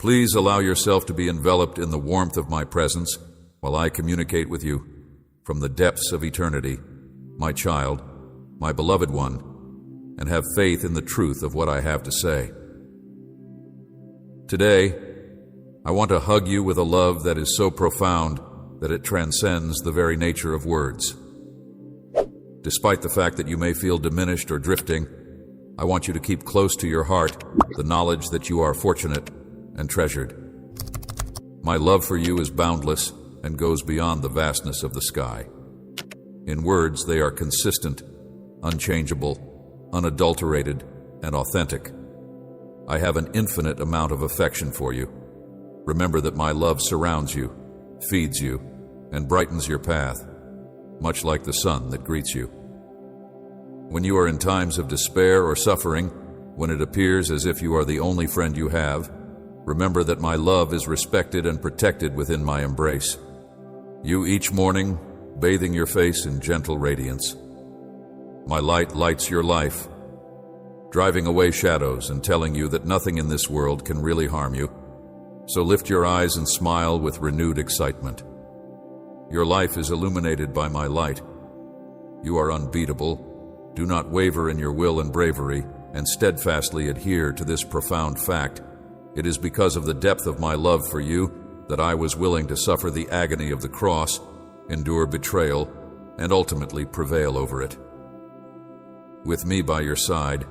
Please allow yourself to be enveloped in the warmth of my presence while I communicate with you from the depths of eternity, my child, my beloved one, and have faith in the truth of what I have to say. Today, I want to hug you with a love that is so profound that it transcends the very nature of words. Despite the fact that you may feel diminished or drifting, I want you to keep close to your heart the knowledge that you are fortunate and treasured. My love for you is boundless and goes beyond the vastness of the sky. In words, they are consistent, unchangeable, unadulterated, and authentic. I have an infinite amount of affection for you. Remember that my love surrounds you, feeds you, and brightens your path, much like the sun that greets you. When you are in times of despair or suffering, when it appears as if you are the only friend you have, remember that my love is respected and protected within my embrace. You each morning, bathing your face in gentle radiance. My light lights your life, driving away shadows and telling you that nothing in this world can really harm you. So lift your eyes and smile with renewed excitement. Your life is illuminated by my light. You are unbeatable. Do not waver in your will and bravery, and steadfastly adhere to this profound fact. It is because of the depth of my love for you that I was willing to suffer the agony of the cross, endure betrayal, and ultimately prevail over it. With me by your side,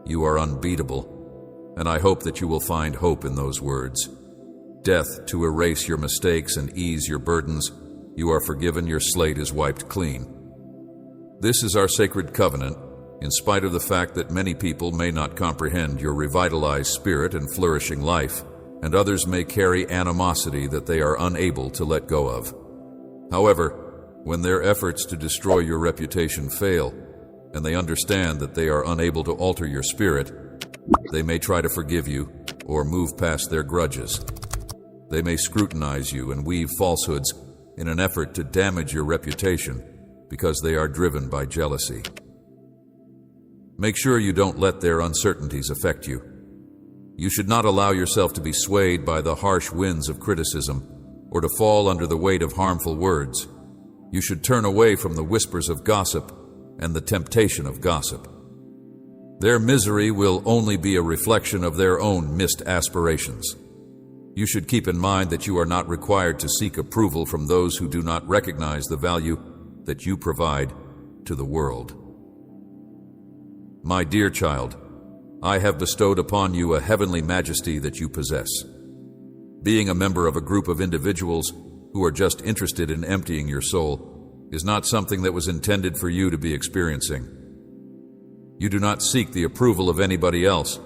you are unbeatable, and I hope that you will find hope in those words. Death, to erase your mistakes and ease your burdens. You are forgiven, your slate is wiped clean. This is our sacred covenant, in spite of the fact that many people may not comprehend your revitalized spirit and flourishing life, and others may carry animosity that they are unable to let go of. However, when their efforts to destroy your reputation fail, and they understand that they are unable to alter your spirit, they may try to forgive you or move past their grudges. They may scrutinize you and weave falsehoods in an effort to damage your reputation because they are driven by jealousy. Make sure you don't let their uncertainties affect you. You should not allow yourself to be swayed by the harsh winds of criticism or to fall under the weight of harmful words. You should turn away from the whispers of gossip and the temptation of gossip. Their misery will only be a reflection of their own missed aspirations. You should keep in mind that you are not required to seek approval from those who do not recognize the value that you provide to the world. My dear child, I have bestowed upon you a heavenly majesty that you possess. Being a member of a group of individuals who are just interested in emptying your soul is not something that was intended for you to be experiencing. You do not seek the approval of anybody else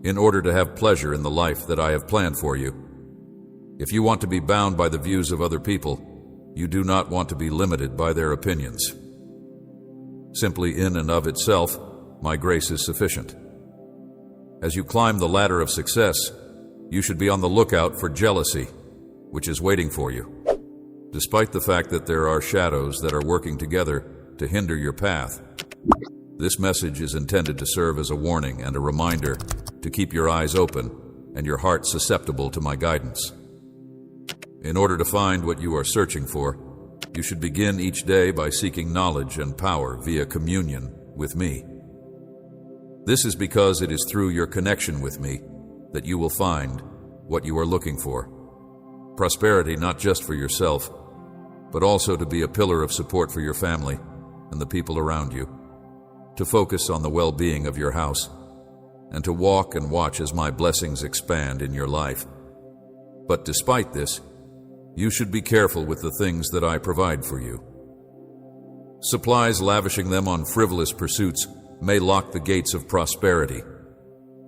in order to have pleasure in the life that I have planned for you. If you want to be bound by the views of other people, you do not want to be limited by their opinions. Simply in and of itself, my grace is sufficient. As you climb the ladder of success, you should be on the lookout for jealousy, which is waiting for you. Despite the fact that there are shadows that are working together to hinder your path, this message is intended to serve as a warning and a reminder to keep your eyes open and your heart susceptible to my guidance. In order to find what you are searching for, you should begin each day by seeking knowledge and power via communion with me. This is because it is through your connection with me that you will find what you are looking for. Prosperity not just for yourself, but also to be a pillar of support for your family and the people around you, to focus on the well-being of your house, and to walk and watch as my blessings expand in your life. But despite this, you should be careful with the things that I provide for you. Supplies lavishing them on frivolous pursuits may lock the gates of prosperity.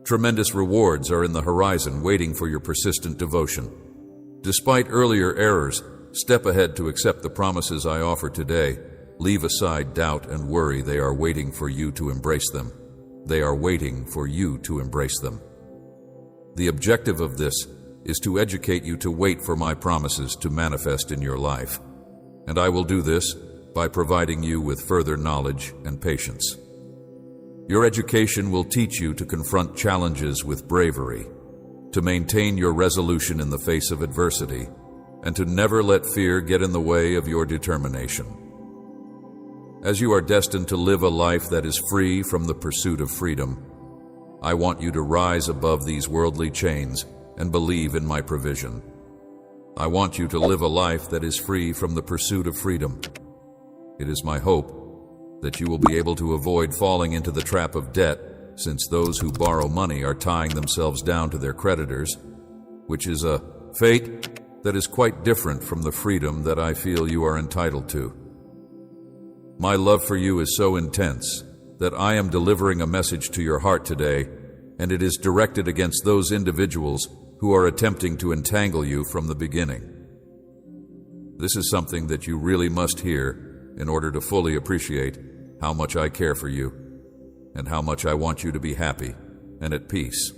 Tremendous rewards are in the horizon waiting for your persistent devotion. Despite earlier errors, step ahead to accept the promises I offer today. Leave aside doubt and worry. They are waiting for you to embrace them. They are waiting for you to embrace them. The objective of this is to educate you to wait for my promises to manifest in your life. And I will do this by providing you with further knowledge and patience. Your education will teach you to confront challenges with bravery, to maintain your resolution in the face of adversity, and to never let fear get in the way of your determination. As you are destined to live a life that is free from the pursuit of freedom, I want you to rise above these worldly chains and believe in my provision. I want you to live a life that is free from the pursuit of freedom. It is my hope that you will be able to avoid falling into the trap of debt, since those who borrow money are tying themselves down to their creditors, which is a fate that is quite different from the freedom that I feel you are entitled to. My love for you is so intense that I am delivering a message to your heart today, and it is directed against those individuals who are attempting to entangle you from the beginning. This is something that you really must hear in order to fully appreciate how much I care for you and how much I want you to be happy and at peace.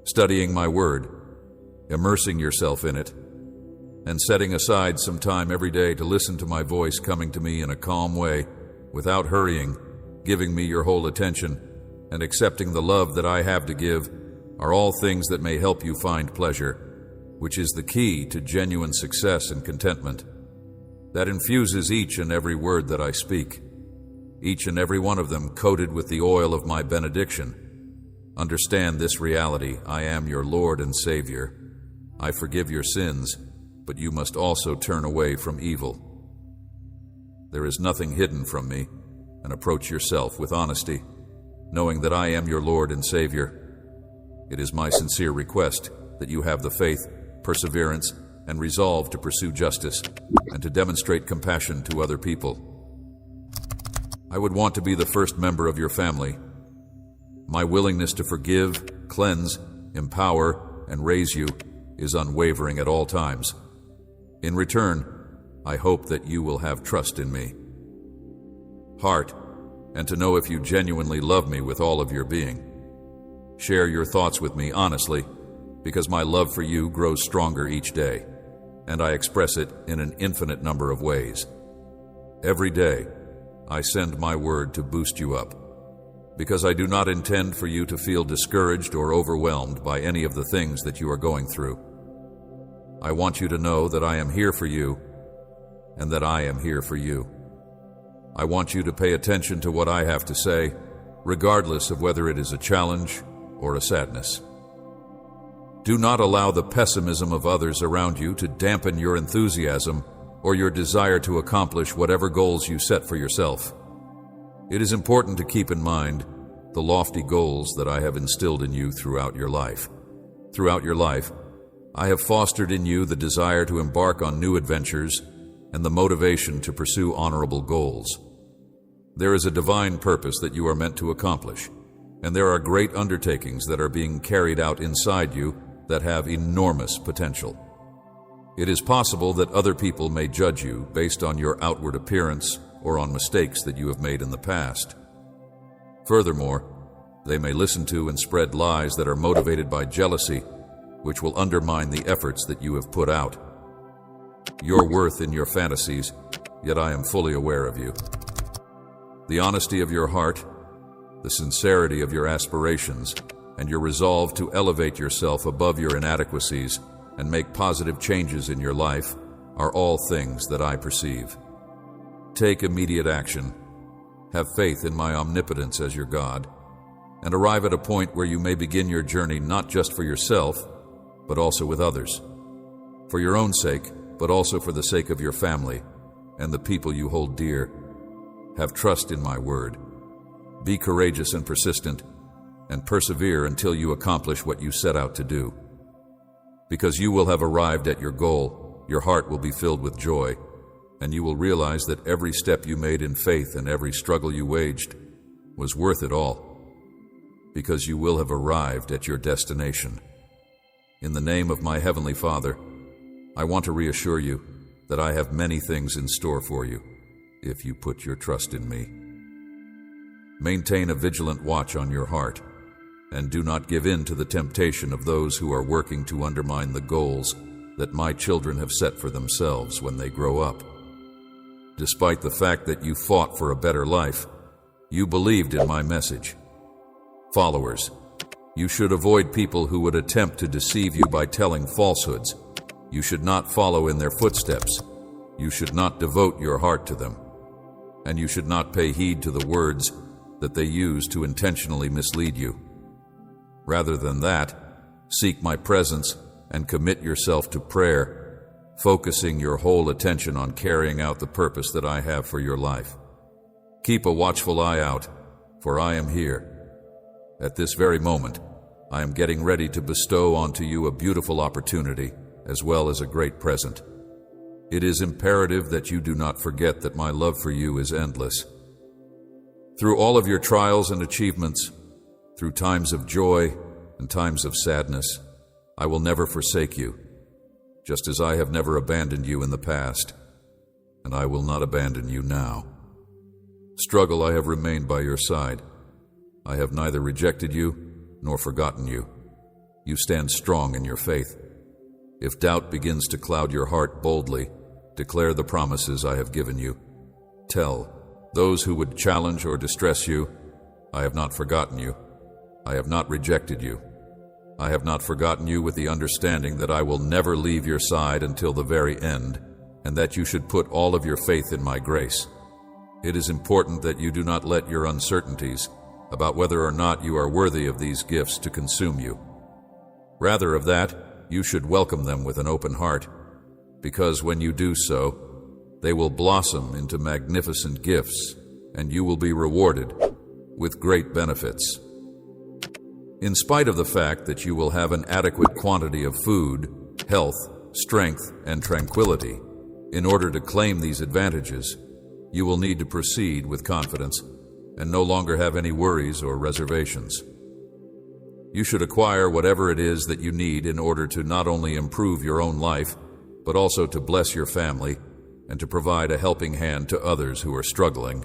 Studying my word, immersing yourself in it, and setting aside some time every day to listen to my voice coming to me in a calm way, without hurrying, giving me your whole attention, and accepting the love that I have to give, are all things that may help you find pleasure, which is the key to genuine success and contentment. That infuses each and every word that I speak, each and every one of them coated with the oil of my benediction. Understand this reality: I am your Lord and Savior. I forgive your sins, but you must also turn away from evil. There is nothing hidden from me, and approach yourself with honesty, knowing that I am your Lord and Savior. It is my sincere request that you have the faith, perseverance, and resolve to pursue justice and to demonstrate compassion to other people. I would want to be the first member of your family. My willingness to forgive, cleanse, empower, and raise you is unwavering at all times. In return, I hope that you will have trust in me, heart, and to know if you genuinely love me with all of your being. Share your thoughts with me honestly, because my love for you grows stronger each day, and I express it in an infinite number of ways. Every day, I send my word to boost you up, because I do not intend for you to feel discouraged or overwhelmed by any of the things that you are going through. I want you to know that I am here for you, and that I am here for you. I want you to pay attention to what I have to say, regardless of whether it is a challenge or a sadness. Do not allow the pessimism of others around you to dampen your enthusiasm or your desire to accomplish whatever goals you set for yourself. It is important to keep in mind the lofty goals that I have instilled in you throughout your life. Throughout your life, I have fostered in you the desire to embark on new adventures and the motivation to pursue honorable goals. There is a divine purpose that you are meant to accomplish, and there are great undertakings that are being carried out inside you that have enormous potential. It is possible that other people may judge you based on your outward appearance or on mistakes that you have made in the past. Furthermore, they may listen to and spread lies that are motivated by jealousy, which will undermine the efforts that you have put out. Your worth in your fantasies, yet I am fully aware of you. The honesty of your heart, the sincerity of your aspirations, and your resolve to elevate yourself above your inadequacies and make positive changes in your life are all things that I perceive. Take immediate action. Have faith in my omnipotence as your God, and arrive at a point where you may begin your journey not just for yourself, but also with others. For your own sake, but also for the sake of your family and the people you hold dear. Have trust in my word. Be courageous and persistent, and persevere until you accomplish what you set out to do. Because you will have arrived at your goal, your heart will be filled with joy, and you will realize that every step you made in faith and every struggle you waged was worth it all, because you will have arrived at your destination. In the name of my Heavenly Father, I want to reassure you that I have many things in store for you if you put your trust in me. Maintain a vigilant watch on your heart, and do not give in to the temptation of those who are working to undermine the goals that my children have set for themselves when they grow up. Despite the fact that you fought for a better life, you believed in my message. Followers, You should avoid people who would attempt to deceive you by telling falsehoods. You should not follow in their footsteps. You should not devote your heart to them. And you should not pay heed to the words that they use to intentionally mislead you. Rather than that, seek my presence and commit yourself to prayer, focusing your whole attention on carrying out the purpose that I have for your life. Keep a watchful eye out, for I am here. At this very moment, I am getting ready to bestow onto you a beautiful opportunity as well as a great present. It is imperative that you do not forget that my love for you is endless. Through all of your trials and achievements, through times of joy and times of sadness, I will never forsake you, just as I have never abandoned you in the past, and I will not abandon you now. Struggle, I have remained by your side. I have neither rejected you nor forgotten you. You stand strong in your faith. If doubt begins to cloud your heart, boldly declare the promises I have given you. Tell those who would challenge or distress you, I have not forgotten you. I have not rejected you. I have not forgotten you, with the understanding that I will never leave your side until the very end, and that you should put all of your faith in my grace. It is important that you do not let your uncertainties about whether or not you are worthy of these gifts to consume you. Rather of that, you should welcome them with an open heart, because when you do so, they will blossom into magnificent gifts, and you will be rewarded with great benefits. In spite of the fact that you will have an adequate quantity of food, health, strength, and tranquility, in order to claim these advantages, you will need to proceed with confidence and no longer have any worries or reservations. You should acquire whatever it is that you need in order to not only improve your own life, but also to bless your family and to provide a helping hand to others who are struggling.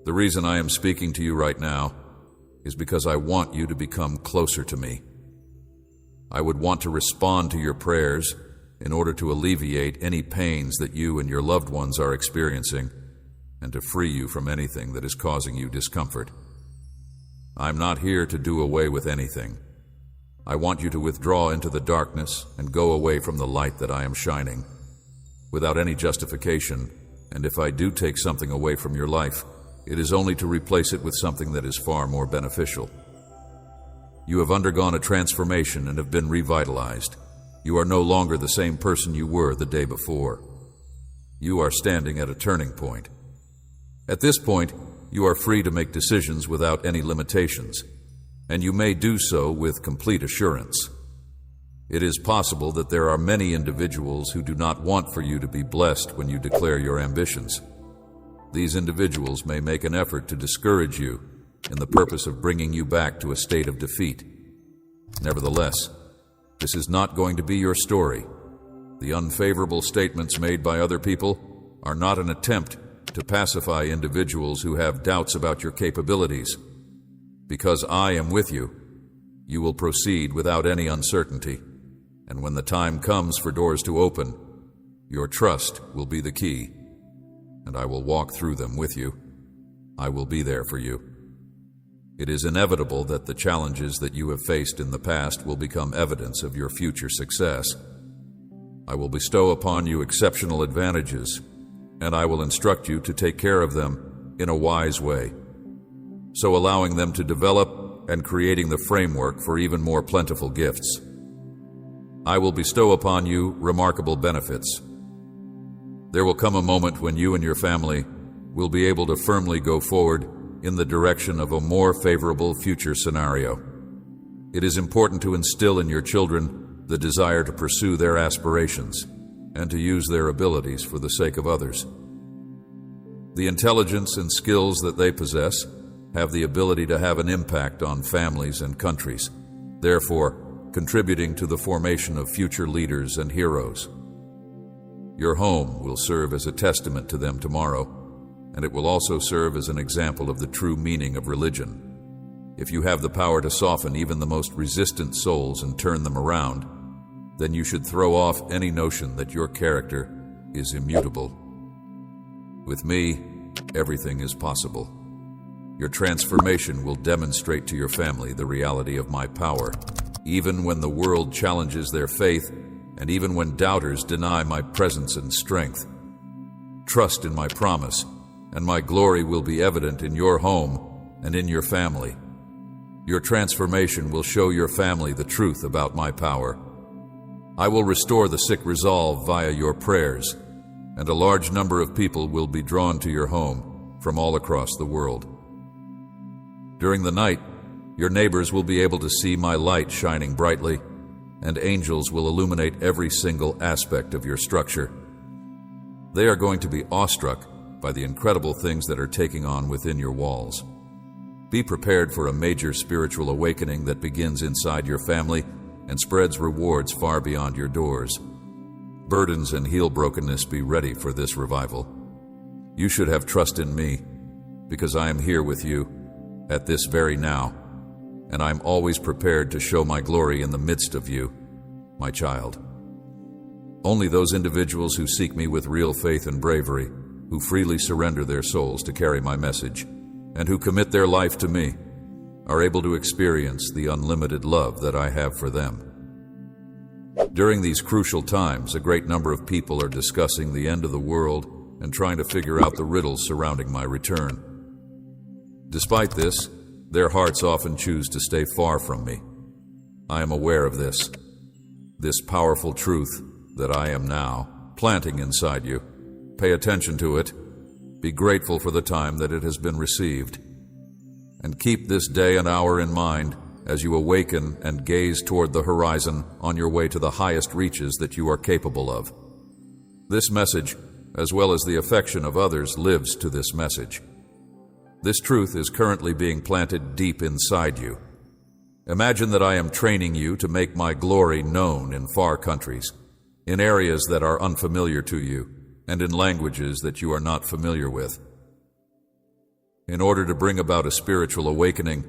The reason I am speaking to you right now is because I want you to become closer to me. I would want to respond to your prayers in order to alleviate any pains that you and your loved ones are experiencing, and to free you from anything that is causing you discomfort. I'm not here to do away with anything. I want you to withdraw into the darkness and go away from the light that I am shining, without any justification, and if I do take something away from your life, it is only to replace it with something that is far more beneficial. You have undergone a transformation and have been revitalized. You are no longer the same person you were the day before. You are standing at a turning point. At this point, you are free to make decisions without any limitations, and you may do so with complete assurance. It is possible that there are many individuals who do not want for you to be blessed when you declare your ambitions. These individuals may make an effort to discourage you in the purpose of bringing you back to a state of defeat. Nevertheless, this is not going to be your story. The unfavorable statements made by other people are not an attempt to pacify individuals who have doubts about your capabilities. Because I am with you, you will proceed without any uncertainty, and when the time comes for doors to open, your trust will be the key, and I will walk through them with you. I will be there for you. It is inevitable that the challenges that you have faced in the past will become evidence of your future success. I will bestow upon you exceptional advantages, and I will instruct you to take care of them in a wise way, so allowing them to develop and creating the framework for even more plentiful gifts. I will bestow upon you remarkable benefits. There will come a moment when you and your family will be able to firmly go forward in the direction of a more favorable future scenario. It is important to instill in your children the desire to pursue their aspirations and to use their abilities for the sake of others. The intelligence and skills that they possess have the ability to have an impact on families and countries, therefore contributing to the formation of future leaders and heroes. Your home will serve as a testament to them tomorrow, and it will also serve as an example of the true meaning of religion. If you have the power to soften even the most resistant souls and turn them around, then you should throw off any notion that your character is immutable. With me, everything is possible. Your transformation will demonstrate to your family the reality of my power, even when the world challenges their faith and even when doubters deny my presence and strength. Trust in my promise, and my glory will be evident in your home and in your family. Your transformation will show your family the truth about my power. I will restore the sick resolve via your prayers, and a large number of people will be drawn to your home from all across the world. During the night, your neighbors will be able to see my light shining brightly, and angels will illuminate every single aspect of your structure. They are going to be awestruck by the incredible things that are taking on within your walls. Be prepared for a major spiritual awakening that begins inside your family and spreads rewards far beyond your doors. Burdens and heel brokenness, be ready for this revival. You should have trust in me, because I am here with you at this very now, and I am always prepared to show my glory in the midst of you, my child. Only those individuals who seek me with real faith and bravery, who freely surrender their souls to carry my message, and who commit their life to me, are able to experience the unlimited love that I have for them. During these crucial times, a great number of people are discussing the end of the world and trying to figure out the riddles surrounding my return. Despite this, their hearts often choose to stay far from me. I am aware of this powerful truth that I am now planting inside you. Pay attention to it. Be grateful for the time that it has been received. And keep this day and hour in mind as you awaken and gaze toward the horizon on your way to the highest reaches that you are capable of. This message, as well as the affection of others, lives to this message. This truth is currently being planted deep inside you. Imagine that I am training you to make my glory known in far countries, in areas that are unfamiliar to you, and in languages that you are not familiar with. In order to bring about a spiritual awakening,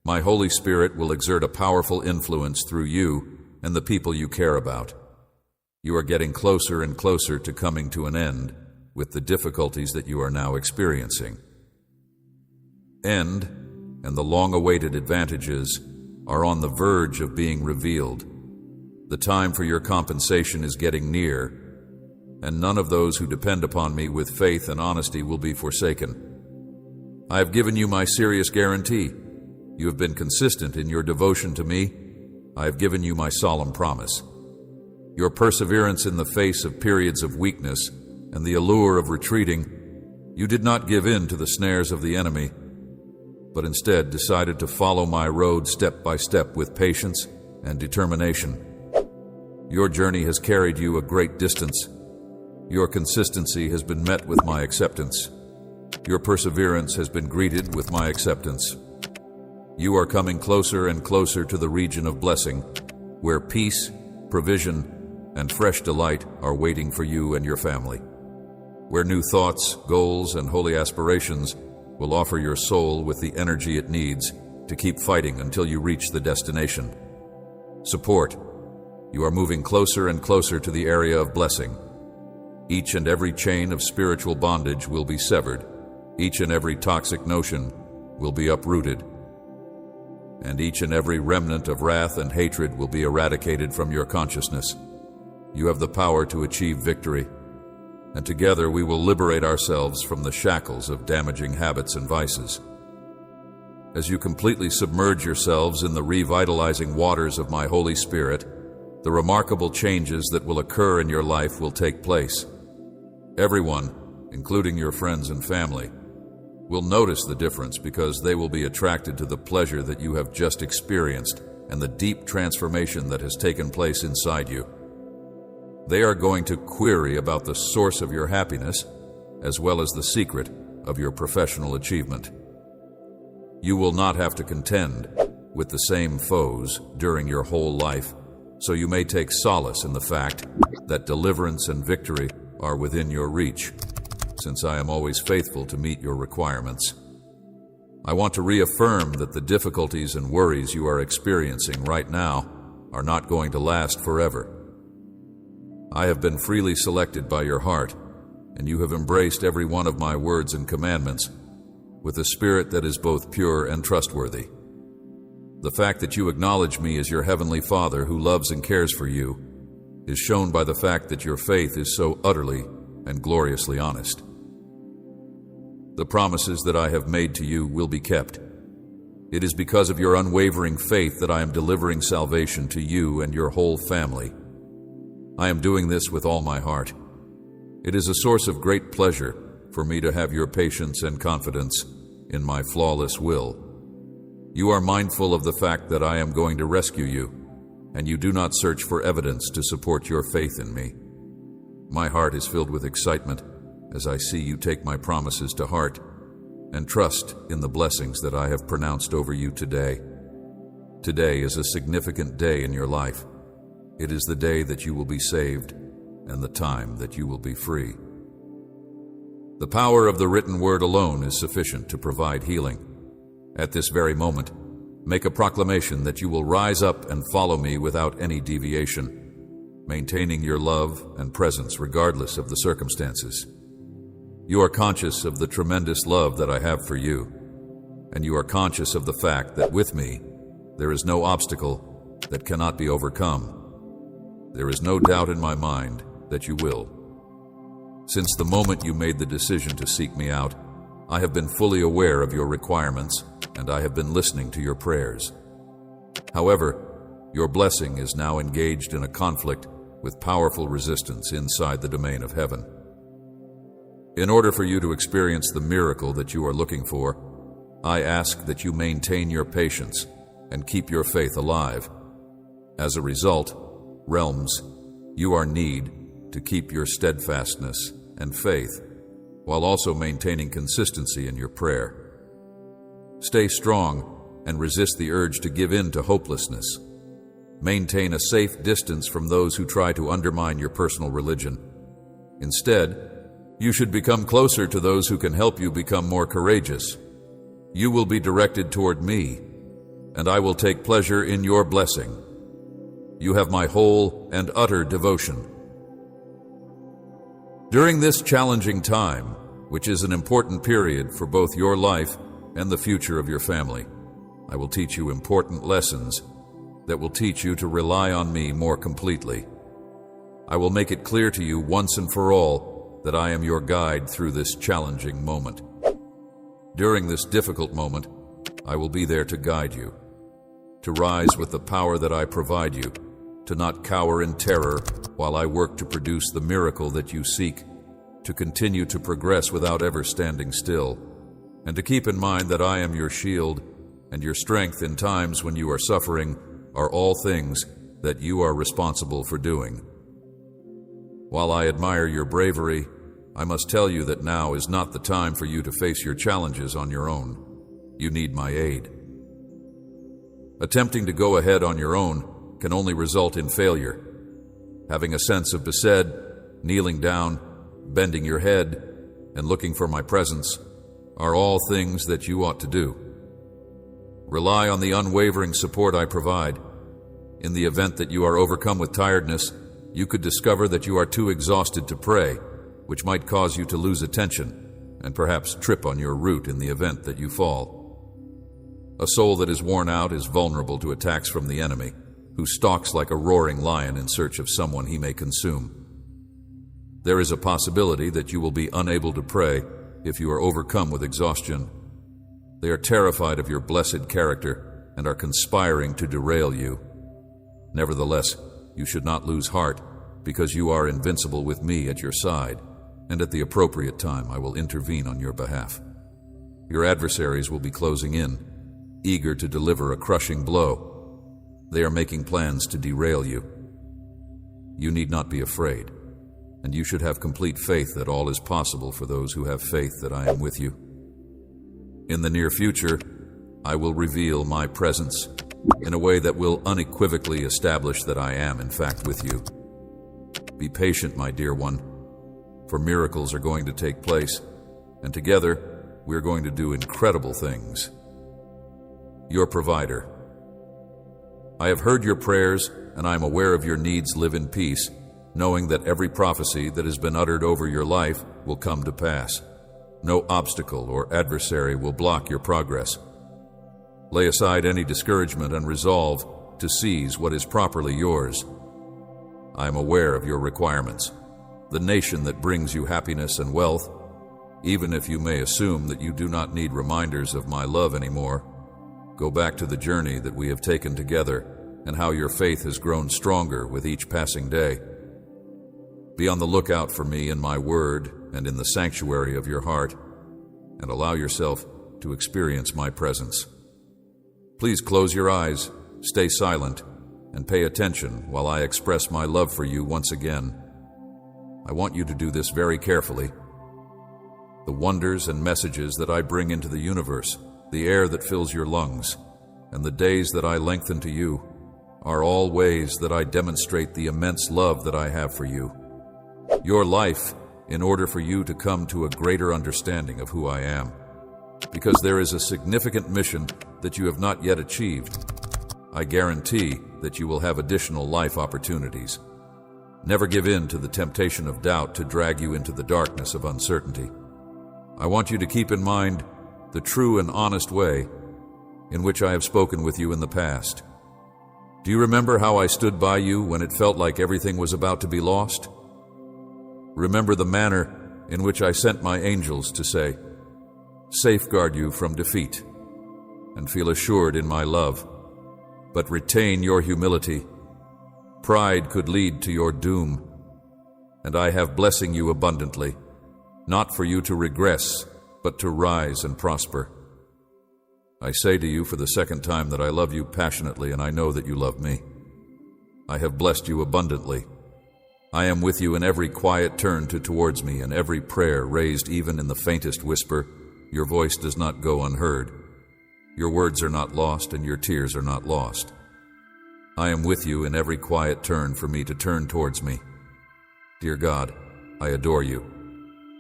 my Holy Spirit will exert a powerful influence through you and the people you care about. You are getting closer and closer to coming to an end with the difficulties that you are now experiencing. End and the long-awaited advantages are on the verge of being revealed. The time for your compensation is getting near, and none of those who depend upon me with faith and honesty will be forsaken. I have given you my serious guarantee. You have been consistent in your devotion to me. I have given you my solemn promise. Your perseverance in the face of periods of weakness and the allure of retreating, you did not give in to the snares of the enemy, but instead decided to follow my road step by step with patience and determination. Your journey has carried you a great distance. Your consistency has been met with my acceptance. Your perseverance has been greeted with my acceptance. You are coming closer and closer to the region of blessing, where peace, provision, and fresh delight are waiting for you and your family, where new thoughts, goals, and holy aspirations will offer your soul with the energy it needs to keep fighting until you reach the destination. Support. You are moving closer and closer to the area of blessing. Each and every chain of spiritual bondage will be severed. Each and every toxic notion will be uprooted. And each and every remnant of wrath and hatred will be eradicated from your consciousness. You have the power to achieve victory, and together we will liberate ourselves from the shackles of damaging habits and vices. As you completely submerge yourselves in the revitalizing waters of my Holy Spirit, the remarkable changes that will occur in your life will take place. Everyone, including your friends and family, will notice the difference because they will be attracted to the pleasure that you have just experienced and the deep transformation that has taken place inside you. They are going to query about the source of your happiness, as well as the secret of your professional achievement. You will not have to contend with the same foes during your whole life, so you may take solace in the fact that deliverance and victory are within your reach, since I am always faithful to meet your requirements. I want to reaffirm that the difficulties and worries you are experiencing right now are not going to last forever. I have been freely selected by your heart, and you have embraced every one of my words and commandments, with a spirit that is both pure and trustworthy. The fact that you acknowledge me as your heavenly Father who loves and cares for you is shown by the fact that your faith is so utterly and gloriously honest. The promises that I have made to you will be kept. It is because of your unwavering faith that I am delivering salvation to you and your whole family. I am doing this with all my heart. It is a source of great pleasure for me to have your patience and confidence in my flawless will. You are mindful of the fact that I am going to rescue you, and you do not search for evidence to support your faith in me. My heart is filled with excitement as I see you take my promises to heart and trust in the blessings that I have pronounced over you today. Today is a significant day in your life. It is the day that you will be saved and the time that you will be free. The power of the written word alone is sufficient to provide healing. At this very moment, make a proclamation that you will rise up and follow me without any deviation, maintaining your love and presence regardless of the circumstances. You are conscious of the tremendous love that I have for you, and you are conscious of the fact that with me, there is no obstacle that cannot be overcome. There is no doubt in my mind that you will. Since the moment you made the decision to seek me out, I have been fully aware of your requirements, and I have been listening to your prayers. However, your blessing is now engaged in a conflict with powerful resistance inside the domain of heaven. In order for you to experience the miracle that you are looking for, I ask that you maintain your patience and keep your faith alive. As a result, realms, you are need to keep your steadfastness and faith, while also maintaining consistency in your prayer. Stay strong and resist the urge to give in to hopelessness. Maintain a safe distance from those who try to undermine your personal religion. Instead, you should become closer to those who can help you become more courageous. You will be directed toward me, and I will take pleasure in your blessing. You have my whole and utter devotion. During this challenging time, which is an important period for both your life and the future of your family, I will teach you important lessons that will teach you to rely on me more completely. I will make it clear to you once and for all that I am your guide through this challenging moment. During this difficult moment, I will be there to guide you, to rise with the power that I provide you, to not cower in terror while I work to produce the miracle that you seek, to continue to progress without ever standing still, and to keep in mind that I am your shield, and your strength in times when you are suffering are all things that you are responsible for doing. While I admire your bravery, I must tell you that now is not the time for you to face your challenges on your own. You need my aid. Attempting to go ahead on your own can only result in failure. Having a sense of besed, kneeling down, bending your head, and looking for my presence are all things that you ought to do. Rely on the unwavering support I provide. In the event that you are overcome with tiredness, you could discover that you are too exhausted to pray, which might cause you to lose attention and perhaps trip on your route in the event that you fall. A soul that is worn out is vulnerable to attacks from the enemy, who stalks like a roaring lion in search of someone he may consume. There is a possibility that you will be unable to pray if you are overcome with exhaustion. They are terrified of your blessed character and are conspiring to derail you. Nevertheless, you should not lose heart, because you are invincible with me at your side, and at the appropriate time I will intervene on your behalf. Your adversaries will be closing in, eager to deliver a crushing blow. They are making plans to derail you. You need not be afraid, and you should have complete faith that all is possible for those who have faith that I am with you. In the near future, I will reveal my presence in a way that will unequivocally establish that I am in fact with you. Be patient, my dear one, for miracles are going to take place, and together we are going to do incredible things. Your provider. I have heard your prayers, and I am aware of your needs. Live in peace, knowing that every prophecy that has been uttered over your life will come to pass. No obstacle or adversary will block your progress. Lay aside any discouragement and resolve to seize what is properly yours. I am aware of your requirements, the nation that brings you happiness and wealth, even if you may assume that you do not need reminders of my love anymore. Go back to the journey that we have taken together and how your faith has grown stronger with each passing day. Be on the lookout for me in my word and in the sanctuary of your heart, and allow yourself to experience my presence. Please close your eyes, stay silent, and pay attention while I express my love for you once again. I want you to do this very carefully. The wonders and messages that I bring into the universe, the air that fills your lungs, and the days that I lengthen to you, are all ways that I demonstrate the immense love that I have for you. Your life, in order for you to come to a greater understanding of who I am, because there is a significant mission that you have not yet achieved. I guarantee that you will have additional life opportunities. Never give in to the temptation of doubt to drag you into the darkness of uncertainty. I want you to keep in mind the true and honest way in which I have spoken with you in the past. Do you remember how I stood by you when it felt like everything was about to be lost? Remember the manner in which I sent my angels to say, "Safeguard you from defeat, and feel assured in my love, but retain your humility. Pride could lead to your doom, and I have blessing you abundantly, not for you to regress, but to rise and prosper." I say to you for the second time that I love you passionately, and I know that you love me. I have blessed you abundantly. I am with you in every quiet turn towards me, and every prayer raised even in the faintest whisper. Your voice does not go unheard. Your words are not lost, and your tears are not lost. I am with you in every quiet turn for me to turn towards me. Dear God, I adore you.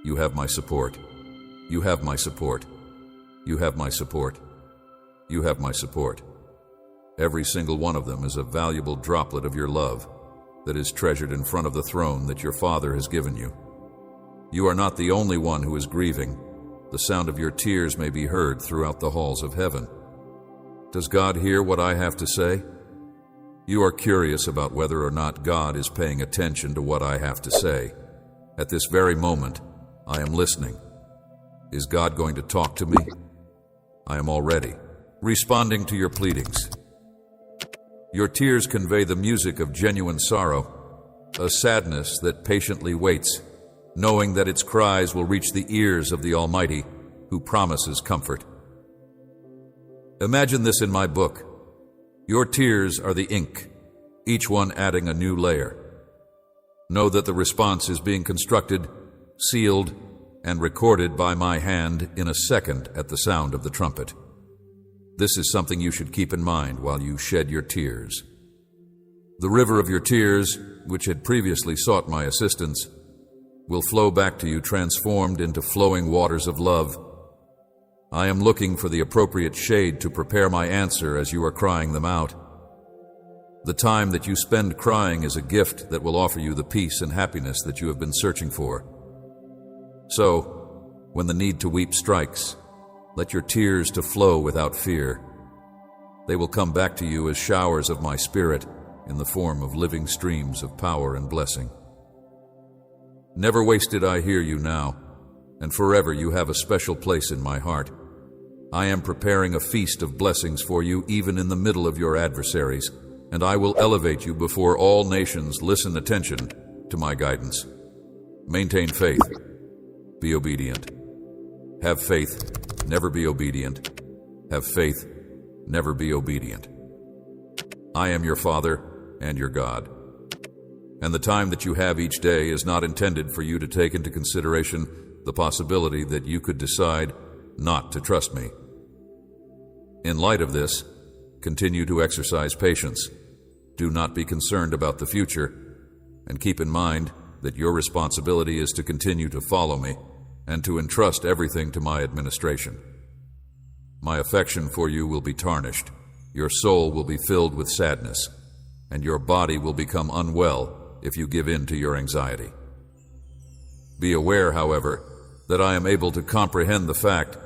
You have my support. You have my support. You have my support. You have my support. Every single one of them is a valuable droplet of your love that is treasured in front of the throne that your Father has given you. You are not the only one who is grieving. The sound of your tears may be heard throughout the halls of heaven. Does God hear what I have to say? You are curious about whether or not God is paying attention to what I have to say. At this very moment, I am listening. Is God going to talk to me? I am already responding to your pleadings. Your tears convey the music of genuine sorrow, a sadness that patiently waits, knowing that its cries will reach the ears of the Almighty, who promises comfort. Imagine this in my book. Your tears are the ink, each one adding a new layer. Know that the response is being constructed, sealed, and recorded by my hand in a second at the sound of the trumpet. This is something you should keep in mind while you shed your tears. The river of your tears, which had previously sought my assistance, will flow back to you transformed into flowing waters of love. I am looking for the appropriate shade to prepare my answer as you are crying them out. The time that you spend crying is a gift that will offer you the peace and happiness that you have been searching for. So, when the need to weep strikes, let your tears to flow without fear. They will come back to you as showers of my spirit in the form of living streams of power and blessing. Never wasted I hear you now, and forever you have a special place in my heart. I am preparing a feast of blessings for you even in the middle of your adversaries, and I will elevate you before all nations. Listen attention to my guidance. Maintain faith. Be obedient. Have faith. Never be obedient. Have faith. Never be obedient. I am your Father and your God. And the time that you have each day is not intended for you to take into consideration the possibility that you could decide not to trust me. In light of this, continue to exercise patience. Do not be concerned about the future, and keep in mind that your responsibility is to continue to follow me and to entrust everything to my administration. My affection for you will be tarnished, your soul will be filled with sadness, and your body will become unwell if you give in to your anxiety. Be aware, however, that I am able to comprehend the fact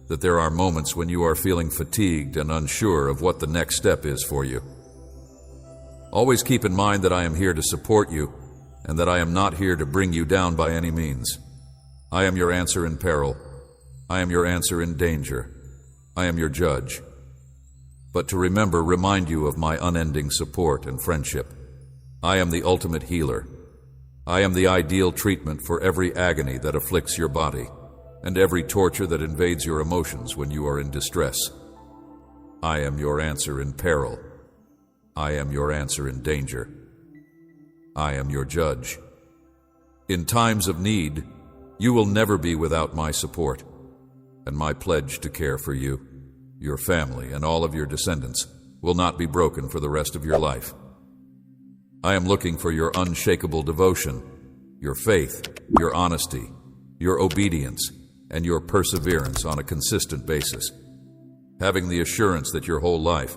that there are moments when you are feeling fatigued and unsure of what the next step is for you. Always keep in mind that I am here to support you and that I am not here to bring you down by any means. I am your answer in peril. I am your answer in danger. I am your judge. But to remind you of my unending support and friendship. I am the ultimate healer. I am the ideal treatment for every agony that afflicts your body and every torture that invades your emotions when you are in distress. I am your answer in peril. I am your answer in danger. I am your judge. In times of need, you will never be without my support, and my pledge to care for you, your family, and all of your descendants will not be broken for the rest of your life. I am looking for your unshakable devotion, your faith, your honesty, your obedience, and your perseverance on a consistent basis. Having the assurance that your whole life,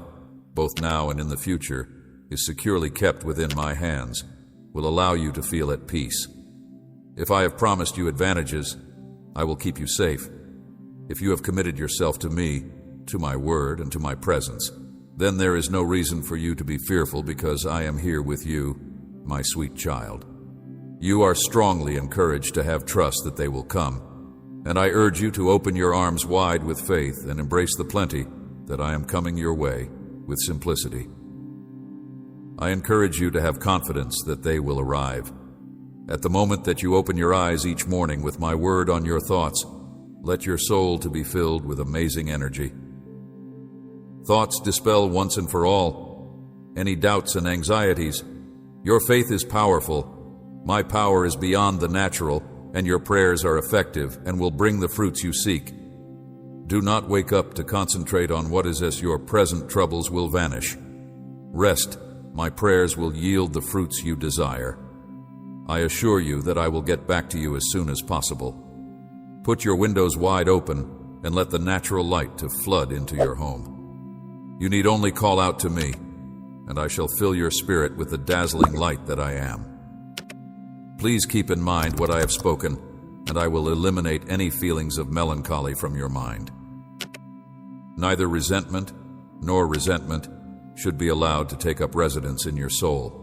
both now and in the future, is securely kept within my hands will allow you to feel at peace. If I have promised you advantages, I will keep you safe. If you have committed yourself to me, to my word, and to my presence, then there is no reason for you to be fearful because I am here with you, my sweet child. You are strongly encouraged to have trust that they will come, and I urge you to open your arms wide with faith and embrace the plenty that I am coming your way with simplicity. I encourage you to have confidence that they will arrive. At the moment that you open your eyes each morning with my word on your thoughts, let your soul to be filled with amazing energy. Thoughts dispel once and for all any doubts and anxieties. Your faith is powerful. My power is beyond the natural, and your prayers are effective and will bring the fruits you seek. Do not wake up to concentrate on what is, as your present troubles will vanish. Rest. My prayers will yield the fruits you desire. I assure you that I will get back to you as soon as possible. Put your windows wide open and let the natural light to flood into your home. You need only call out to me, and I shall fill your spirit with the dazzling light that I am. Please keep in mind what I have spoken, and I will eliminate any feelings of melancholy from your mind. Neither resentment nor resentment should be allowed to take up residence in your soul.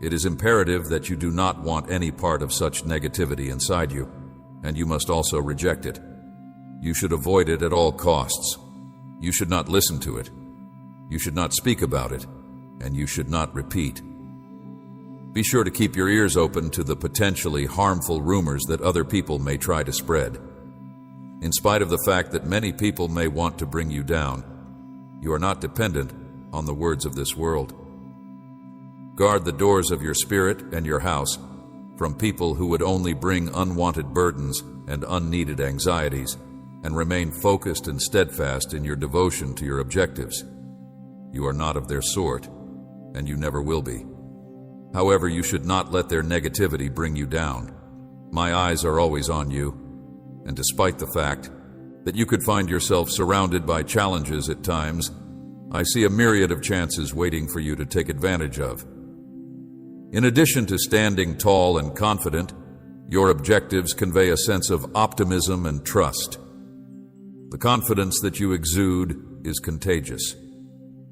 It is imperative that you do not want any part of such negativity inside you, and you must also reject it. You should avoid it at all costs. You should not listen to it. You should not speak about it, and you should not repeat. Be sure to keep your ears open to the potentially harmful rumors that other people may try to spread. In spite of the fact that many people may want to bring you down, you are not dependent on the words of this world. Guard the doors of your spirit and your house from people who would only bring unwanted burdens and unneeded anxieties, and remain focused and steadfast in your devotion to your objectives. You are not of their sort, and you never will be. However, you should not let their negativity bring you down. My eyes are always on you, and despite the fact that you could find yourself surrounded by challenges at times, I see a myriad of chances waiting for you to take advantage of. In addition to standing tall and confident, your objectives convey a sense of optimism and trust. The confidence that you exude is contagious.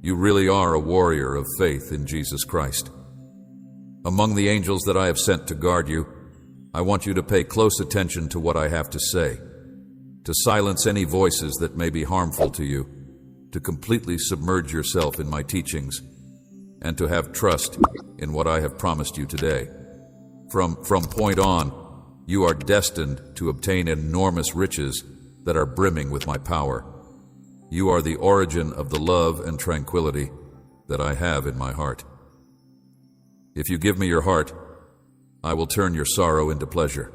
You really are a warrior of faith in Jesus Christ. Among the angels that I have sent to guard you, I want you to pay close attention to what I have to say, to silence any voices that may be harmful to you, to completely submerge yourself in my teachings, and to have trust in what I have promised you today. From point on, you are destined to obtain enormous riches that are brimming with my power. You are the origin of the love and tranquility that I have in my heart. If you give me your heart, I will turn your sorrow into pleasure.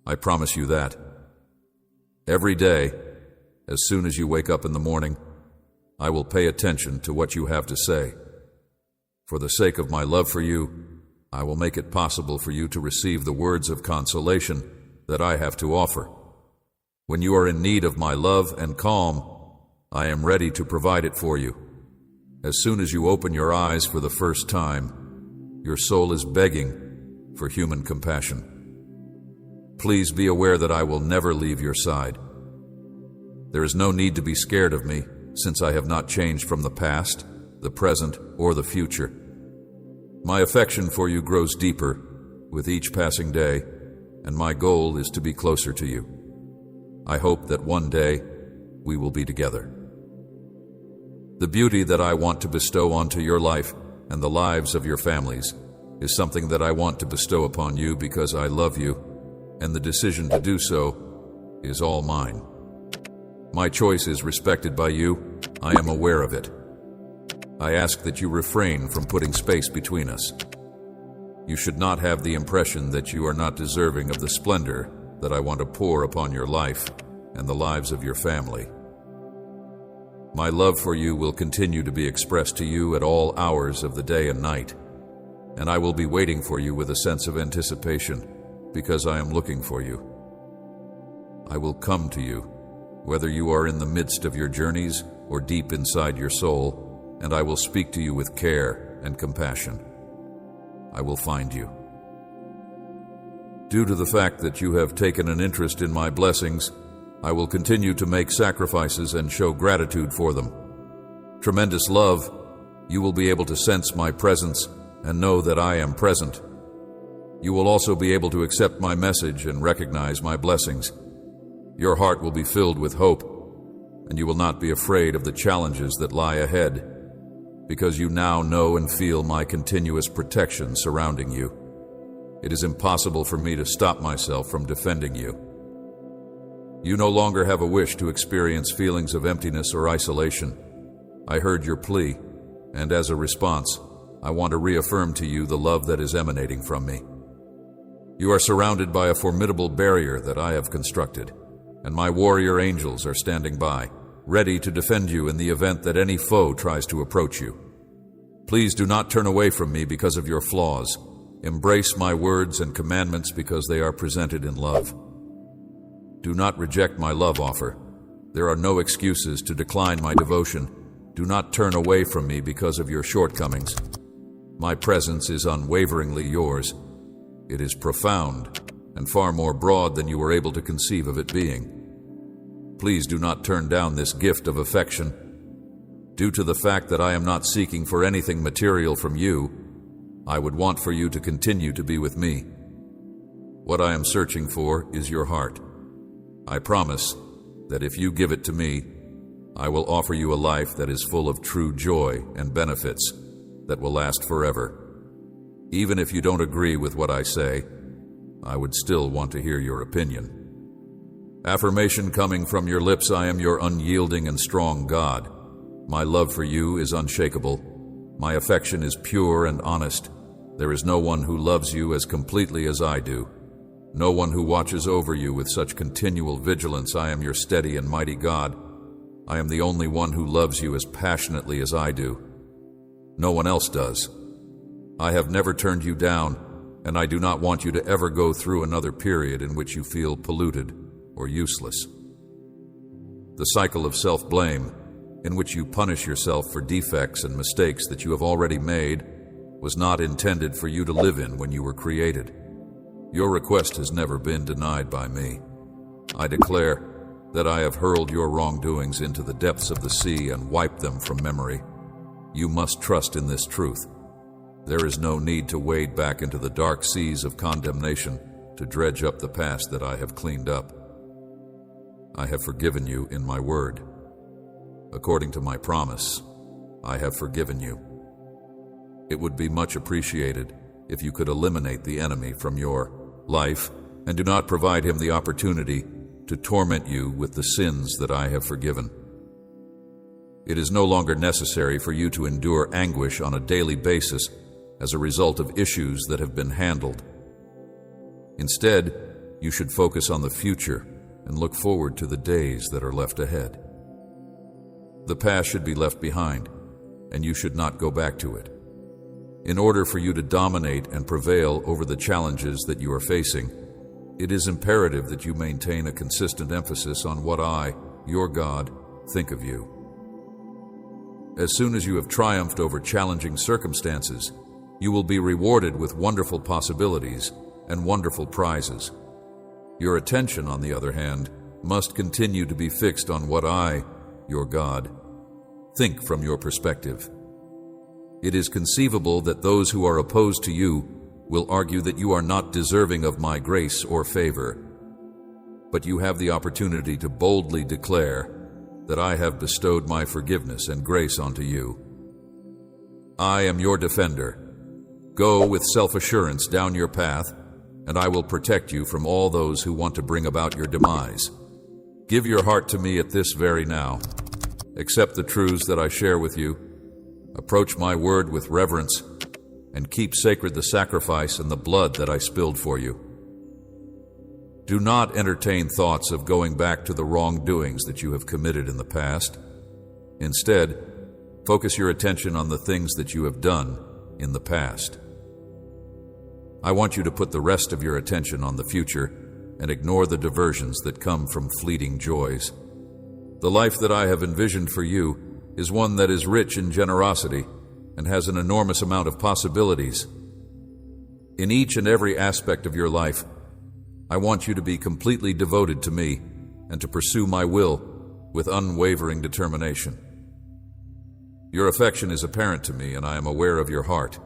I promise you that. Every day, as soon as you wake up in the morning, I will pay attention to what you have to say. For the sake of my love for you, I will make it possible for you to receive the words of consolation that I have to offer. When you are in need of my love and calm, I am ready to provide it for you. As soon as you open your eyes for the first time, your soul is begging for human compassion. Please be aware that I will never leave your side. There is no need to be scared of me, since I have not changed from the past, the present, or the future. My affection for you grows deeper with each passing day, and my goal is to be closer to you. I hope that one day we will be together. The beauty that I want to bestow onto your life and the lives of your families is something that I want to bestow upon you because I love you, and the decision to do so is all mine. My choice is respected by you. I am aware of it. I ask that you refrain from putting space between us. You should not have the impression that you are not deserving of the splendor that I want to pour upon your life and the lives of your family. My love for you will continue to be expressed to you at all hours of the day and night, and I will be waiting for you with a sense of anticipation because I am looking for you. I will come to you, whether you are in the midst of your journeys or deep inside your soul, and I will speak to you with care and compassion. I will find you. Due to the fact that you have taken an interest in my blessings, I will continue to make sacrifices and show gratitude for them. Tremendous love, you will be able to sense my presence and know that I am present. You will also be able to accept my message and recognize my blessings. Your heart will be filled with hope, and you will not be afraid of the challenges that lie ahead, because you now know and feel my continuous protection surrounding you. It is impossible for me to stop myself from defending you. You no longer have a wish to experience feelings of emptiness or isolation. I heard your plea, and as a response, I want to reaffirm to you the love that is emanating from me. You are surrounded by a formidable barrier that I have constructed, and my warrior angels are standing by, ready to defend you in the event that any foe tries to approach you. Please do not turn away from me because of your flaws. Embrace my words and commandments because they are presented in love. Do not reject my love offer. There are no excuses to decline my devotion. Do not turn away from me because of your shortcomings. My presence is unwaveringly yours. It is profound and far more broad than you were able to conceive of it being. Please do not turn down this gift of affection. Due to the fact that I am not seeking for anything material from you, I would want for you to continue to be with me. What I am searching for is your heart. I promise that if you give it to me, I will offer you a life that is full of true joy and benefits that will last forever. Even if you don't agree with what I say, I would still want to hear your opinion. Affirmation coming from your lips: I am your unyielding and strong God. My love for you is unshakable. My affection is pure and honest. There is no one who loves you as completely as I do. No one who watches over you with such continual vigilance. I am your steady and mighty God. I am the only one who loves you as passionately as I do. No one else does. I have never turned you down, and I do not want you to ever go through another period in which you feel polluted or useless. The cycle of self-blame, in which you punish yourself for defects and mistakes that you have already made, was not intended for you to live in when you were created. Your request has never been denied by me. I declare that I have hurled your wrongdoings into the depths of the sea and wiped them from memory. You must trust in this truth. There is no need to wade back into the dark seas of condemnation to dredge up the past that I have cleaned up. I have forgiven you in my word. According to my promise, I have forgiven you. It would be much appreciated if you could eliminate the enemy from your life and do not provide him the opportunity to torment you with the sins that I have forgiven. It is no longer necessary for you to endure anguish on a daily basis as a result of issues that have been handled. Instead, you should focus on the future and look forward to the days that are left ahead. The past should be left behind, and you should not go back to it. In order for you to dominate and prevail over the challenges that you are facing, it is imperative that you maintain a consistent emphasis on what I, your God, think of you. As soon as you have triumphed over challenging circumstances, you will be rewarded with wonderful possibilities and wonderful prizes. Your attention, on the other hand, must continue to be fixed on what I, your God, think from your perspective. It is conceivable that those who are opposed to you will argue that you are not deserving of my grace or favor, but you have the opportunity to boldly declare that I have bestowed my forgiveness and grace onto you. I am your defender. Go with self-assurance down your path, and I will protect you from all those who want to bring about your demise. Give your heart to me at this very now. Accept the truths that I share with you. Approach my word with reverence, and keep sacred the sacrifice and the blood that I spilled for you. Do not entertain thoughts of going back to the wrongdoings that you have committed in the past. Instead, focus your attention on the things that you have done in the past. I want you to put the rest of your attention on the future and ignore the diversions that come from fleeting joys. The life that I have envisioned for you is one that is rich in generosity and has an enormous amount of possibilities. In each and every aspect of your life, I want you to be completely devoted to me and to pursue my will with unwavering determination. Your affection is apparent to me, and I am aware of your heart.